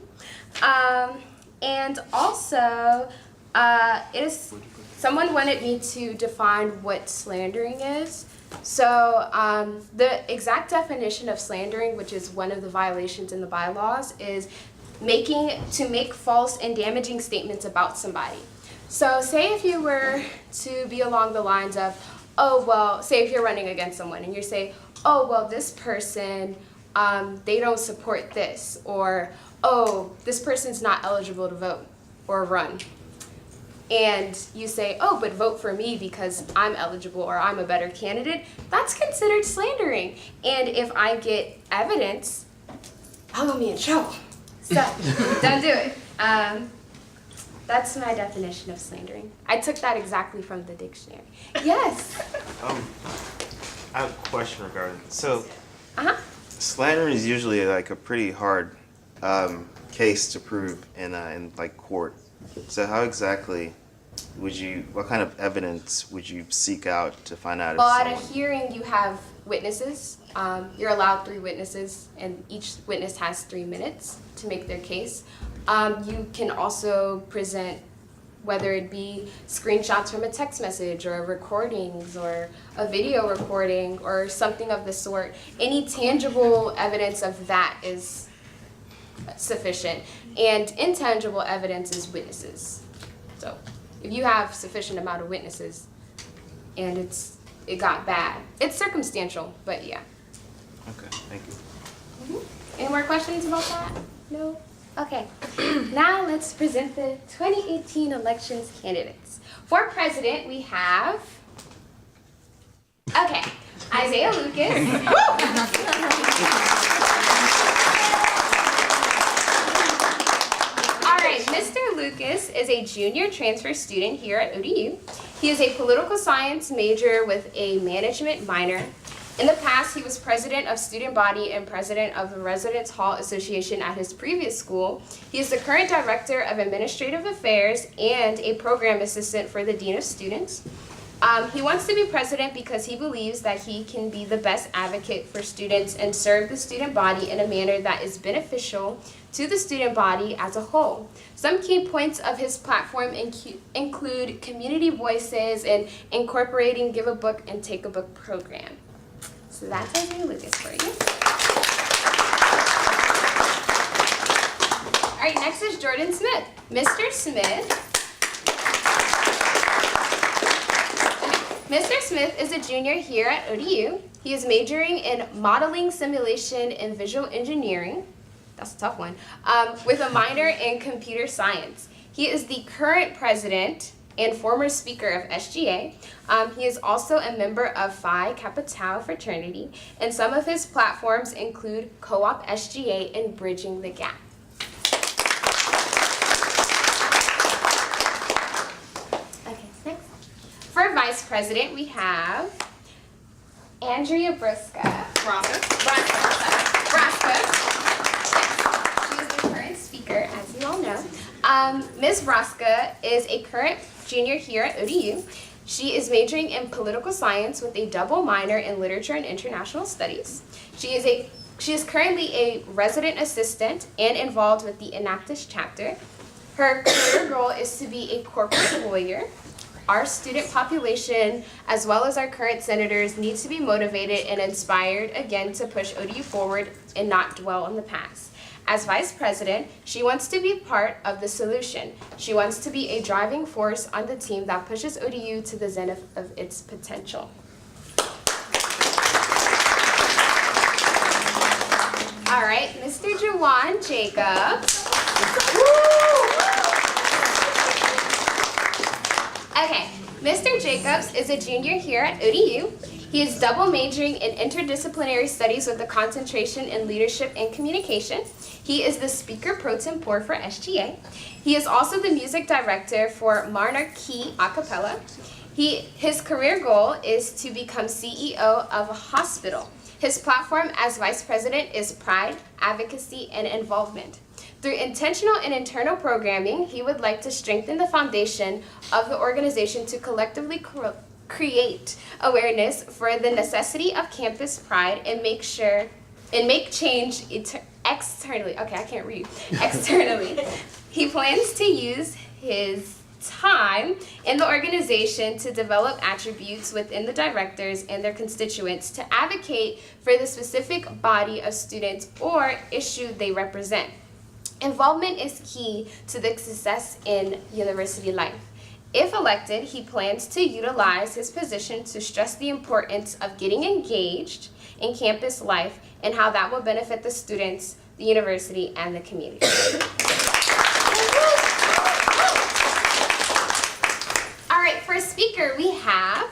And also, someone wanted me to define what slandering is. So the exact definition of slandering, which is one of the violations in the bylaws, is to make false and damaging statements about somebody. So say if you were to be along the lines of, oh, well, say if you're running against someone and you say, oh, well, this person, they don't support this, or, oh, this person's not eligible to vote or run. And you say, oh, but vote for me because I'm eligible or I'm a better candidate, that's considered slandering. And if I get evidence, I'll be in trouble. So, don't do it. That's my definition of slandering. I took that exactly from the dictionary. Yes? I have a question regarding this. So, slandering is usually like a pretty hard case to prove in like court. So how exactly what kind of evidence would you seek out to find out if Well, at someone... a hearing, you have witnesses. You're allowed 3 witnesses, and each witness has 3 minutes to make their case. You can also present, whether it be screenshots from a text message or recordings or a video recording or something of the sort. Any tangible evidence of that is sufficient. And intangible evidence is witnesses. So if you have sufficient amount of witnesses and it got bad, it's circumstantial, but yeah. Okay, thank you. Any more questions about that? No? Okay. Now let's present the 2018 elections candidates. For president, we have, Isaiah Lucas. Alright, Mr. Lucas is a junior transfer student here at ODU. He is a political science major with a management minor. In the past, he was president of student body and president of the Residence Hall Association at his previous school. He is the current director of administrative affairs and a program assistant for the dean of students. He wants to be president because he believes that he can be the best advocate for students and serve the student body in a manner that is beneficial to the student body as a whole. Some key points of his platform include community voices and incorporating Give a Book and Take a Book program. So that's Isaiah Lucas for you. right, next is Jordan Smith. Mr. Smith is a junior here at ODU. He is majoring in modeling, simulation, and visual engineering. That's a tough one. With a minor in computer science. He is the current president and former speaker of SGA. He is also a member of Phi Kappa Tau fraternity, and some of his platforms include Co-op SGA and Bridging the Gap. Okay, next. For vice president, we have Andrea Brusca. Brasca. She is the current speaker, as you all know. Ms. Brasca is a current junior here at ODU. She is majoring in political science with a double minor in literature and international studies. She is currently a resident assistant and involved with the Untitled Chapter. Her career goal is to be a corporate lawyer. Our student population, as well as our current senators, needs to be motivated and inspired again to push ODU forward and not dwell on the past. As vice president, she wants to be part of the solution. She wants to be a driving force on the team that pushes ODU to the zenith of its potential. All right, Mr. Jawan Jacobs. Okay, Mr. Jacobs is a junior here at ODU. He is double majoring in interdisciplinary studies with a concentration in leadership and communication. He is the speaker pro tempore for SGA. He is also the music director for Monarch a cappella. His career goal is to become CEO of a hospital. His platform as vice president is pride, advocacy, and involvement. Through intentional and internal programming, he would like to strengthen the foundation of the organization to collectively create awareness for the necessity of campus pride and make change externally. Okay, I can't read. Externally. He plans to use his time in the organization to develop attributes within the directors and their constituents to advocate for the specific body of students or issue they represent. Involvement is key to the success in university life. If elected, he plans to utilize his position to stress the importance of getting engaged in campus life and how that will benefit the students, the university, and the community. All right, for speaker, we have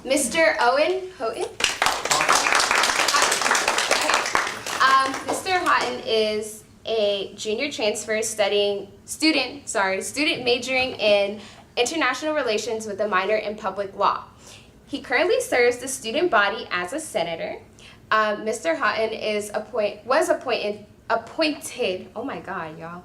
Mr. Owen Cohen. Mr. Houghton is a junior transfer student majoring in international relations with a minor in public law. He currently serves the student body as a senator. Mr. Houghton was appointed, oh my God, y'all,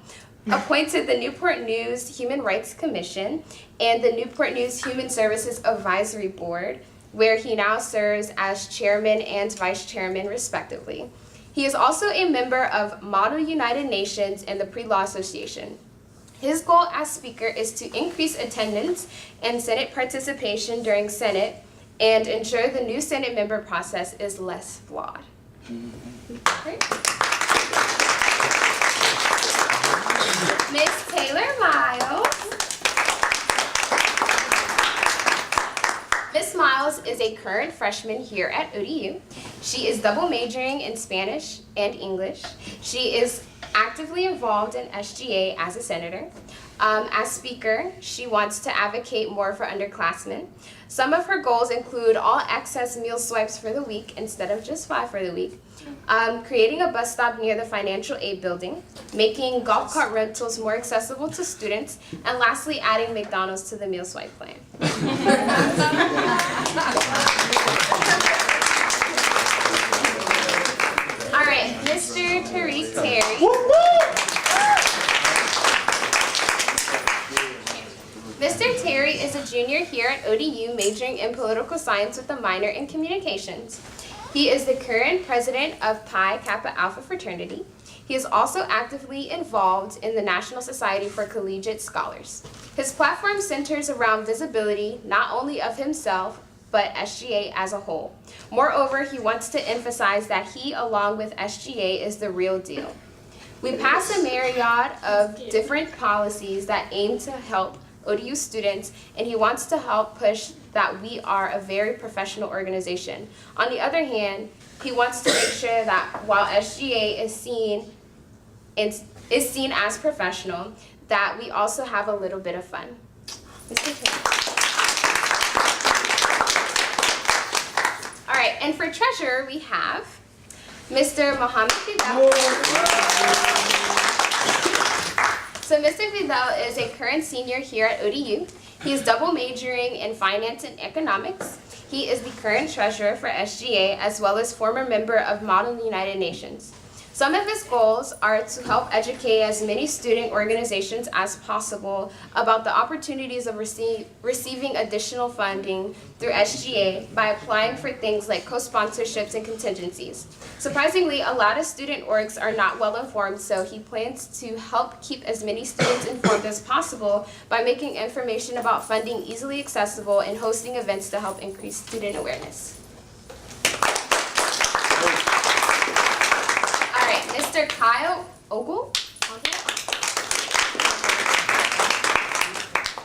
appointed the Newport News Human Rights Commission and the Newport News Human Services Advisory Board, where he now serves as chairman and vice chairman, respectively. He is also a member of Model United Nations and the Pre-Law Association. His goal as speaker is to increase attendance and Senate participation during Senate and ensure the new Senate member process is less flawed. Miss Taylor Miles. Miss Miles is a current freshman here at ODU. She is double majoring in Spanish and English. She is actively involved in SGA as a senator. As speaker, she wants to advocate more for underclassmen. Some of her goals include all access meal swipes for the week instead of just 5 for the week, creating a bus stop near the financial aid building, making golf cart rentals more accessible to students, and lastly, adding McDonald's to the meal swipe plan. All right, Mr. Tariq Terry. Mr. Terry is a junior here at ODU majoring in political science with a minor in communications. He is the current president of Pi Kappa Alpha fraternity. He is also actively involved in the National Society for Collegiate Scholars. His platform centers around visibility not only of himself, but SGA as a whole. Moreover, he wants to emphasize that he, along with SGA, is the real deal. We passed a myriad of different policies that aim to help ODU students, and he wants to help push that we are a very professional organization. On the other hand, he wants to make sure that while SGA is seen as professional, that we also have a little bit of fun. Mr. Chair. All right, and for treasurer, we have Mr. Mohammed Fidel. So Mr. Fidel is a current senior here at ODU. He is double majoring in finance and economics. He is the current treasurer for SGA, as well as former member of Model United Nations. Some of his goals are to help educate as many student organizations as possible about the opportunities of receiving additional funding through SGA by applying for things like co-sponsorships and contingencies. Surprisingly, a lot of student orgs are not well informed, so he plans to help keep as many students informed as possible by making information about funding easily accessible and hosting events to help increase student awareness. Mr. Kyle Ogle.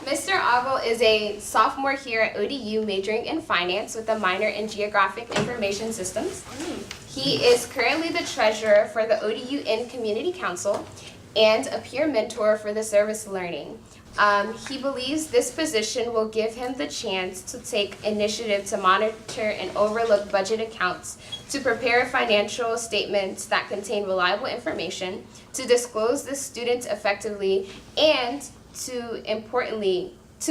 Mr. Ogle is a sophomore here at ODU majoring in finance with a minor in geographic information systems. He is currently the treasurer for the ODU in Community Council and a peer mentor for the service learning. He believes this position will give him the chance to take initiative to monitor and overlook budget accounts, to prepare financial statements that contain reliable information, to disclose the students effectively, and to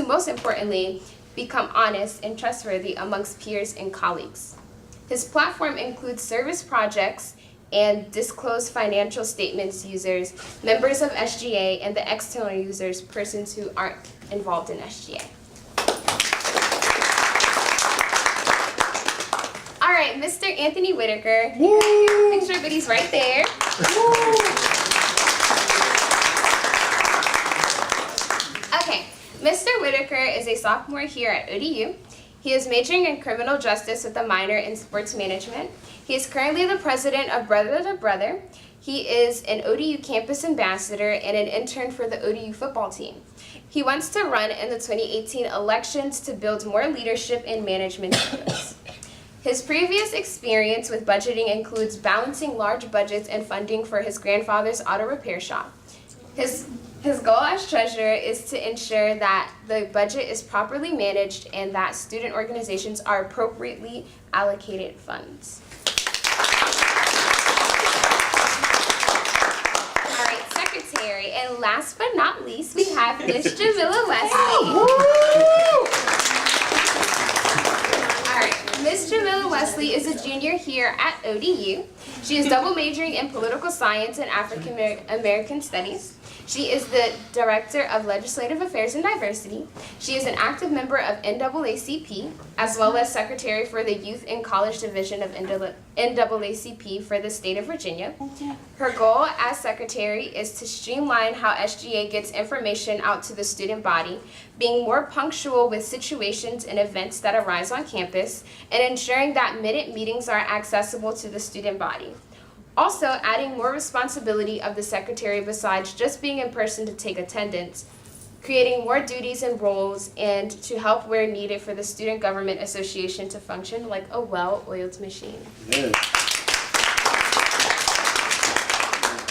most importantly, become honest and trustworthy amongst peers and colleagues. His platform includes service projects and disclose financial statements users, members of SGA, and the external users, persons who aren't involved in SGA. All right, Mr. Anthony Whittaker. Make sure that he's right there. Okay, Mr. Whittaker is a sophomore here at ODU. He is majoring in criminal justice with a minor in sports management. He is currently the president of Brother to Brother. He is an ODU campus ambassador and an intern for the ODU football team. He wants to run in the 2018 elections to build more leadership and management skills. His previous experience with budgeting includes balancing large budgets and funding for his grandfather's auto repair shop. His goal as treasurer is to ensure that the budget is properly managed and that student organizations are appropriately allocated funds. All right, secretary, and last but not least, we have Miss Jamila Wesley. All right, Miss Jamila Wesley is a junior here at ODU. She is double majoring in political science and African American studies. She is the Director of Legislative Affairs and Diversity. She is an active member of NAACP, as well as Secretary for the Youth and College Division of NAACP for the state of Virginia. Her goal as Secretary is to streamline how SGA gets information out to the student body, being more punctual with situations and events that arise on campus, and ensuring that minute meetings are accessible to the student body. Also, adding more responsibility of the secretary besides just being in person to take attendance, creating more duties and roles, and to help where needed for the Student Government Association to function like a well-oiled machine. Yeah.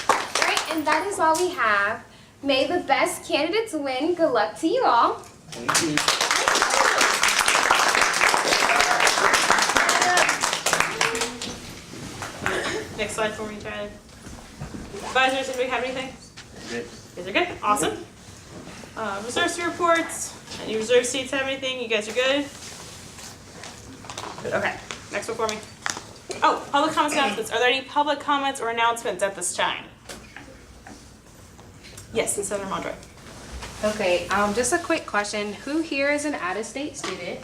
All right, and that is all we have. May the best candidates win. Good luck to you all. Thank you. Next slide for me, Chad. Advisors, anybody have anything? Good. You guys are good? Awesome. Reserve reports. Any reserve seats have anything? You guys are good? Good. Okay. Next one for me. Oh, public comments, announcements. Are there any public comments or announcements at this time? Yes, in Southern Monroe. Okay, just a quick question. Who here is an out-of-state student?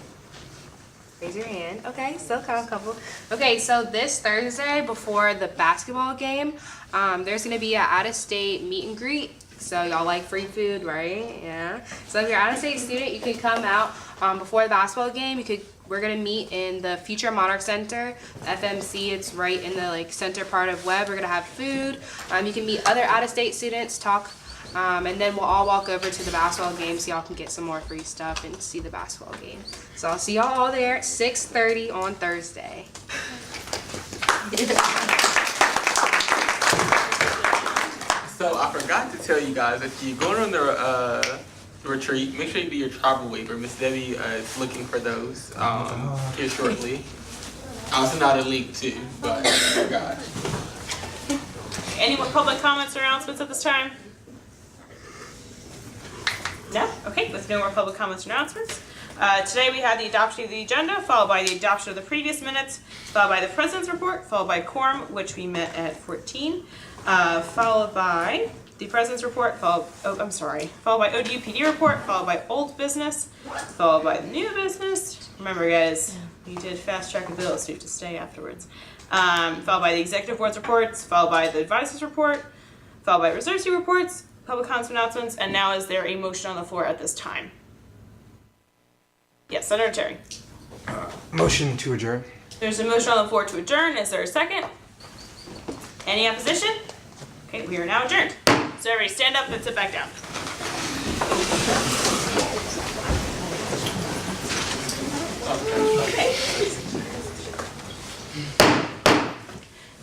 Raise your hand. Okay, still count a couple. Okay, so this Thursday before the basketball game, there's gonna be an out-of-state meet and greet. So y'all like free food, right? Yeah. So if you're an out-of-state student, you can come out before the basketball game. You could we're gonna meet in the future Monarch Center, FMC. It's right in the like center part of Webb. We're gonna have food. You can meet other out-of-state students, talk, and then we'll all walk over to the basketball game so y'all can get some more free stuff and see the basketball game. So I'll see y'all all there at 6:30 on Thursday. So I forgot to tell you guys, if you're going on the retreat, make sure you do your travel waiver. Miss Debbie is looking for those here shortly. I'll send out a link too, but I forgot. Any more public comments or announcements at this time? No? Okay, with no more public comments or announcements. Today we had the adoption of the agenda, followed by the adoption of the previous minutes, followed by the president's report, followed by quorum, which we met at 14, followed by the president's report, followed by ODU PD report, followed by old business, followed by the new business. Remember guys, you did fast track the bills, so you have to stay afterwards. Followed by the executive board's reports, followed by the advisor's report, followed by reserve seat reports, public comments and announcements, and now is there a motion on the floor at this time? Yes, Senator Terry. Motion to adjourn. There's a motion on the floor to adjourn. Is there a second? Any opposition? Okay, we are now adjourned. So everybody stand up and sit back down. Okay.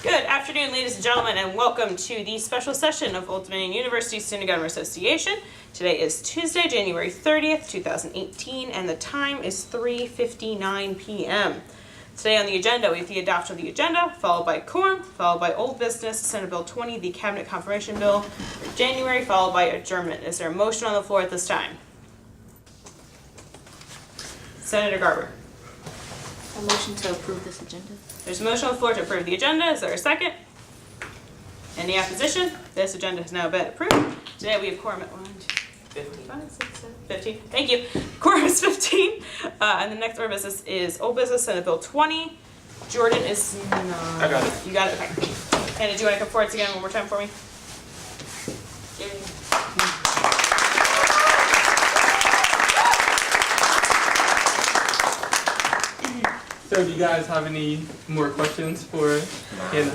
Good afternoon, ladies and gentlemen, and welcome to the special session of Old Dominion University Student Government Association. Today is Tuesday, January 30th, 2018, and the time is 3:59 p.m. Today on the agenda, we have the adoption of the agenda, followed by quorum, followed by old business, Senate Bill 20, the Cabinet Confirmation Bill for January, followed by adjournment. Is there a motion on the floor at this time? Senator Garber. A motion to approve this agenda. There's a motion on the floor to approve the agenda. Is there a second? Any opposition? This agenda has now been approved. Today we have quorum at 15. Thank you. Quorum is 15. And the next order of business is old business, Senate Bill 20. Jordan is not. I got it. You got it? Okay. And did you want to come forward again one more time for me? So do you guys have any more questions for Hannah?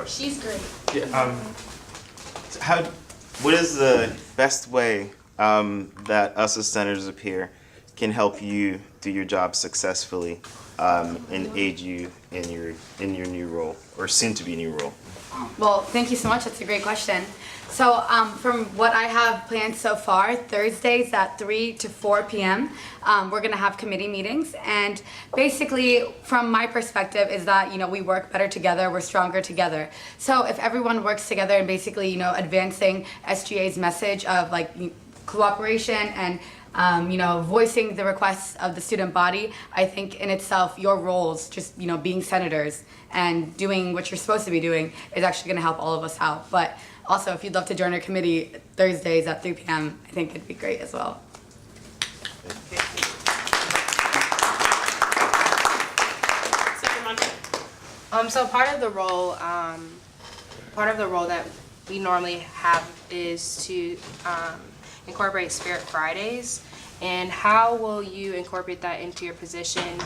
She's great. Yeah. What is the best way that us as senators up here can help you do your job successfully and aid you in your new role or soon to be new role? Well, thank you so much. That's a great question. So from what I have planned so far, Thursdays at 3 to 4 p.m., we're going to have committee meetings. And basically, from my perspective, is that, we work better together, we're stronger together. So if everyone works together and basically, advancing SGA's message of cooperation and voicing the requests of the student body, I think in itself, your roles, just, being senators and doing what you're supposed to be doing is actually going to help all of us out. But also, if you'd love to join our committee Thursdays at 3 p.m., I think it'd be great as well. So part of the role that we normally have is to incorporate Spirit Fridays. And how will you incorporate that into your position?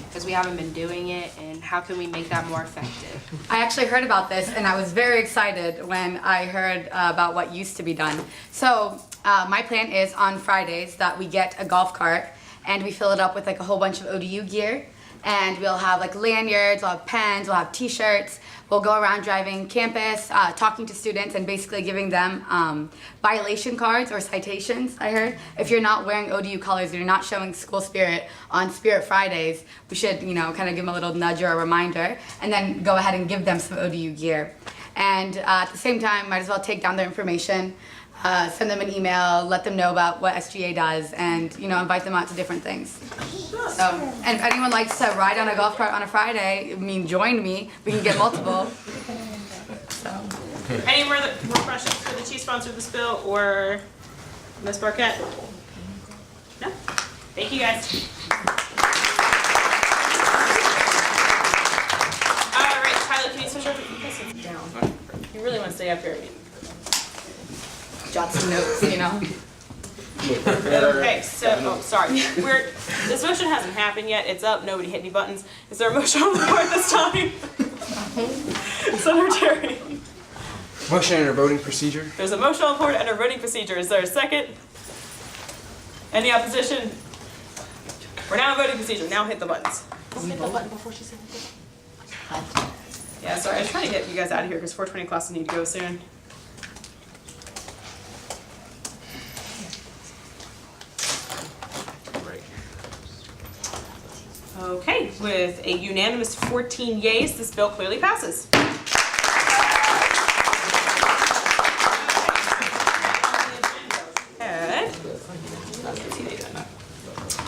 Because we haven't been doing it, and how can we make that more effective? I actually heard about this, and I was very excited when I heard about what used to be done. So my plan is on Fridays that we get a golf cart, and we fill it up with a whole bunch of ODU gear. And we'll have lanyards, we'll have pens, we'll have t-shirts. We'll go around driving campus, talking to students and basically giving them violation cards or citations, I heard. If you're not wearing ODU colors and you're not showing school spirit on Spirit Fridays, we should, kind of give them a little nudge or a reminder and then go ahead and give them some ODU gear. And at the same time, might as well take down their information, send them an email, let them know about what SGA does, and invite them out to different things. So, and if anyone likes to ride on a golf cart on a Friday, join me. We can get multiple. So. Any more questions for the chief sponsor of this bill or Ms. Barquette? No? Thank you guys. All right, Tyler, can you switch over? Sit down. You really want to stay up here? Jot some notes, Okay, so, sorry. This motion hasn't happened yet. It's up. Nobody hit any buttons. Is there a motion on the floor this time? Secretary. Motion under voting procedure. There's a motion on the floor to enter voting procedure. Is there a second? Any opposition? We're now in voting procedure. Now hit the buttons. Hit the button before she said it. Yeah, sorry. I was trying to get you guys out of here because 420 classes need to go soon. Okay, with a unanimous 14 yeas, this bill clearly passes.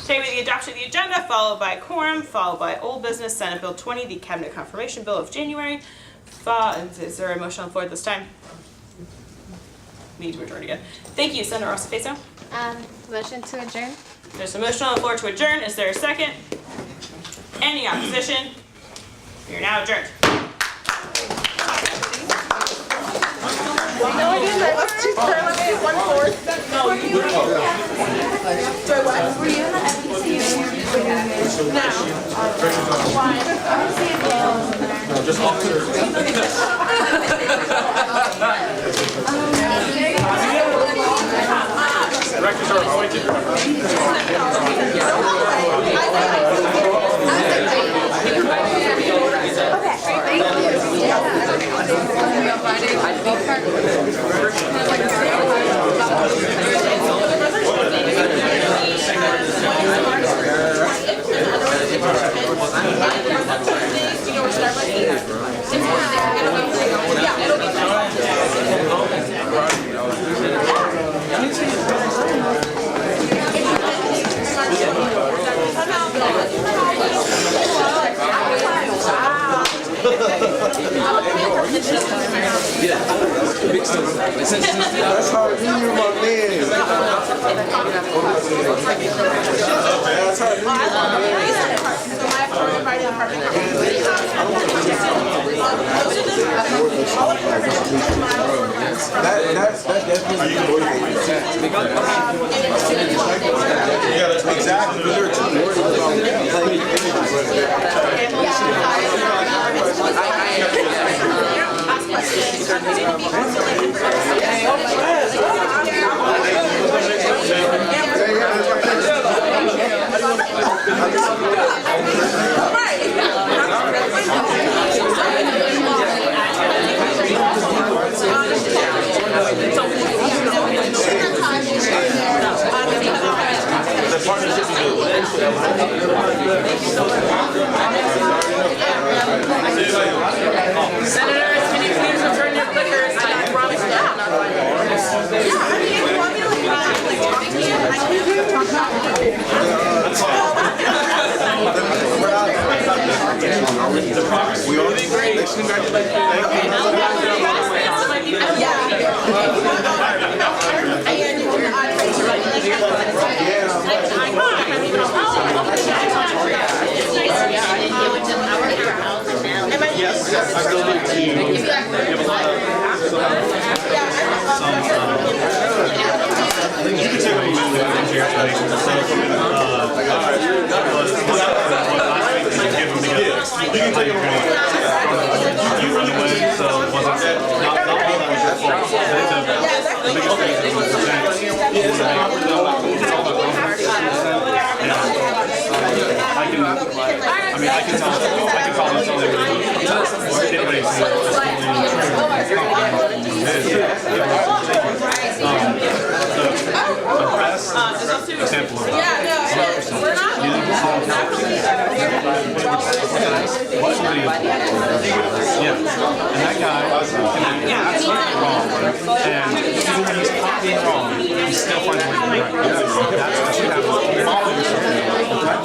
Okay, with the adoption of the agenda, followed by quorum, followed by old business, Senate Bill 20, the Cabinet Confirmation Bill of January. Is there a motion on the floor at this time? We need to adjourn again. Thank you, Senator Rosapeso. Motion to adjourn. There's a motion on the floor to adjourn. Is there a second? Any opposition? We are now adjourned. Directors are appointed. That's how you my man. That's how you my That's definitely exactly. There are two words Senators, can you please return your clickers? I promise you. We all did great. Yes, I still need to give a lot of you can take a moment to your explanation. You can take a moment. You run away, so it wasn't not all that was your fault. The biggest thing is it was I can tell. I can probably tell everybody. Anyways, the best example of that. Yeah, and that guy can be absolutely wrong. And even when he's caught being wrong, he still finds a way to be right. That's what should happen.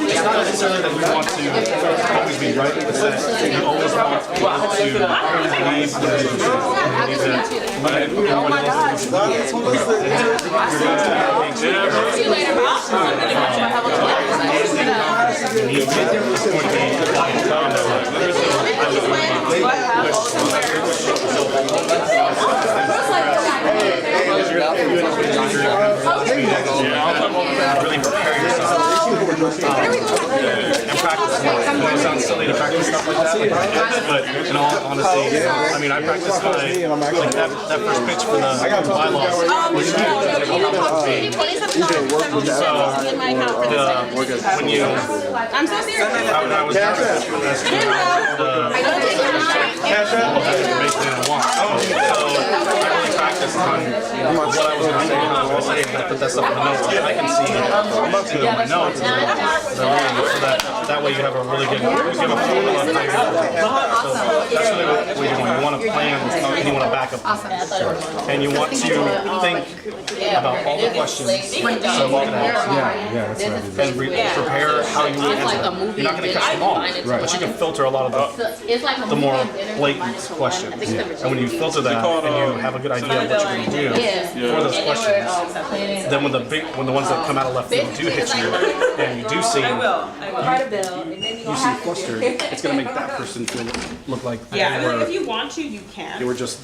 It's not necessarily that we want to always be right, it's that we always want to believe what it is. Oh my God. See you later, Bob. Hey, Really prepare yourself. And practice. It might sound silly to practice stuff like that, but in all honesty, I mean, I practiced like that first pitch for the bylaws. When you, I'm so serious. I was nervous as to cash out information I want. So I really practiced on what I was going to say, how I was going to say, and I put that stuff in the notes. I can see it in my notes. So that way you have a really good, you have a formula for your, so that's really what you want. You want to plan and you want to back up. And you want to think about all the questions so you can answer. And prepare how you would answer them. You're not going to catch them all, but you can filter a lot of the more blatant questions. And when you filter that and you have a good idea of what you're going to do for those questions, then when the ones that come out of left field do hit you and you do see you see flustered, it's going to make that person look like if you want to, you can. they were just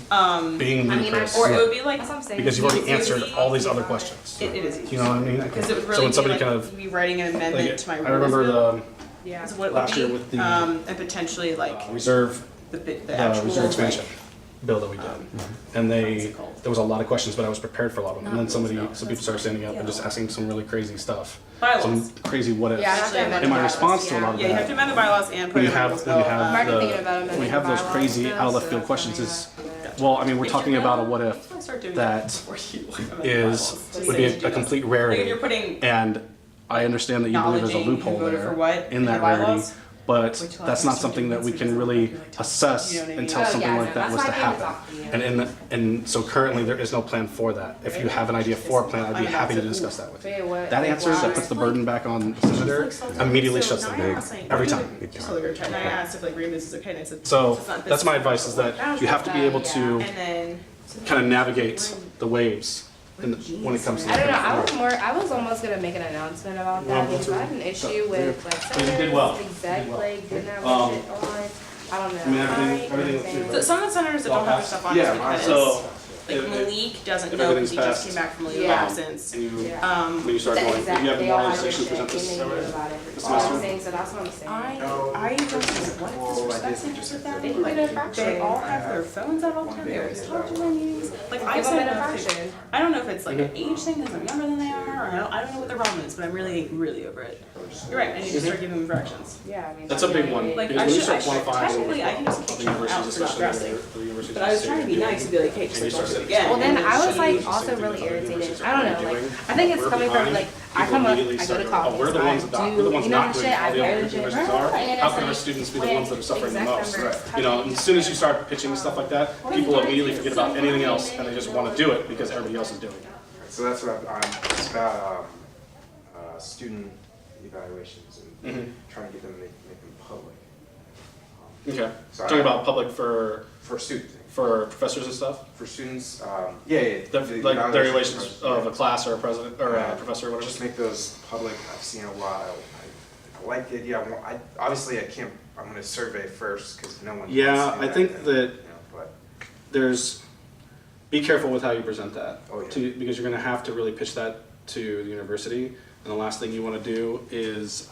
being ludicrous. Or it would be like Because you've already answered all these other questions. It is easy. You know what I mean? Because it would So really when somebody be like kind of me writing an amendment to my rules. I remember bill. the So what it would last year be, with the and potentially like reserve the actual reserve expansion bill that we did, and there was a lot of questions, but I was prepared for a lot of them. And then some people started standing up and just asking some really crazy stuff, some crazy what ifs. And my response to a lot of you have to that, amend the bylaws and put when it you in the have rules when you have those crazy out of left field questions, is well, I mean, we're talking about a what if that would be a complete rarity, and I understand that you believe there's a loophole there in that rarity. But that's not something that we can really assess until something like that was to happen. And so currently there is no plan for that. If you have an idea for a plan, I'd be happy to discuss that with you. That answer that puts the burden back on the senator immediately shuts them down every time. So that's my advice, is that you have to be able to kind of navigate the waves when it comes to I don't know. I was almost gonna make an announcement about that because I had an issue with like senators, exec, like didn't have shit on. I don't know. So some of the senators that don't have their stuff on is because like Malik doesn't know because he just came back from leave of absence. When you start going, do you have more legislation to present this semester? So that's what I'm saying. I don't know what this respects with that. They all have their phones out all the time. They always talk to my meetings. Like I said, I don't know if it's like an age thing because I'm younger than they are, or I don't know what their problem is, but I'm really over it. You're right. I need to start giving them fractions. Yeah, I mean that's a big one. Like I should technically I can just kick someone out for not dressing. But I was trying to be nice and be like, hey, just don't do it again. Well, then I was like also really irritated. I don't know, like I think it's coming from like I come up, I go to college, we're the ones not doing all the other universities are. How can our like, students be the ones that are suffering the most? You know, and as soon as you start pitching stuff like that, people immediately forget about anything else and they just want to do it because everybody else is doing it. So that's what it's about student evaluations and trying to get them to make them public. Okay. So Talking about public for students. For professors and stuff? For students, Like their evaluations of a class or a president or a professor or whatever? Just make those public. I've seen a lot. I like the idea. Obviously, I'm going to survey first because no one. Yeah, I think that there's. Be careful with how you present that, because you're going to have to really pitch that to the university. And the last thing you want to do is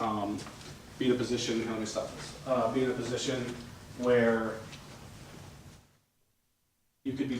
be in a position. Let me stop this. Be in a position where you could be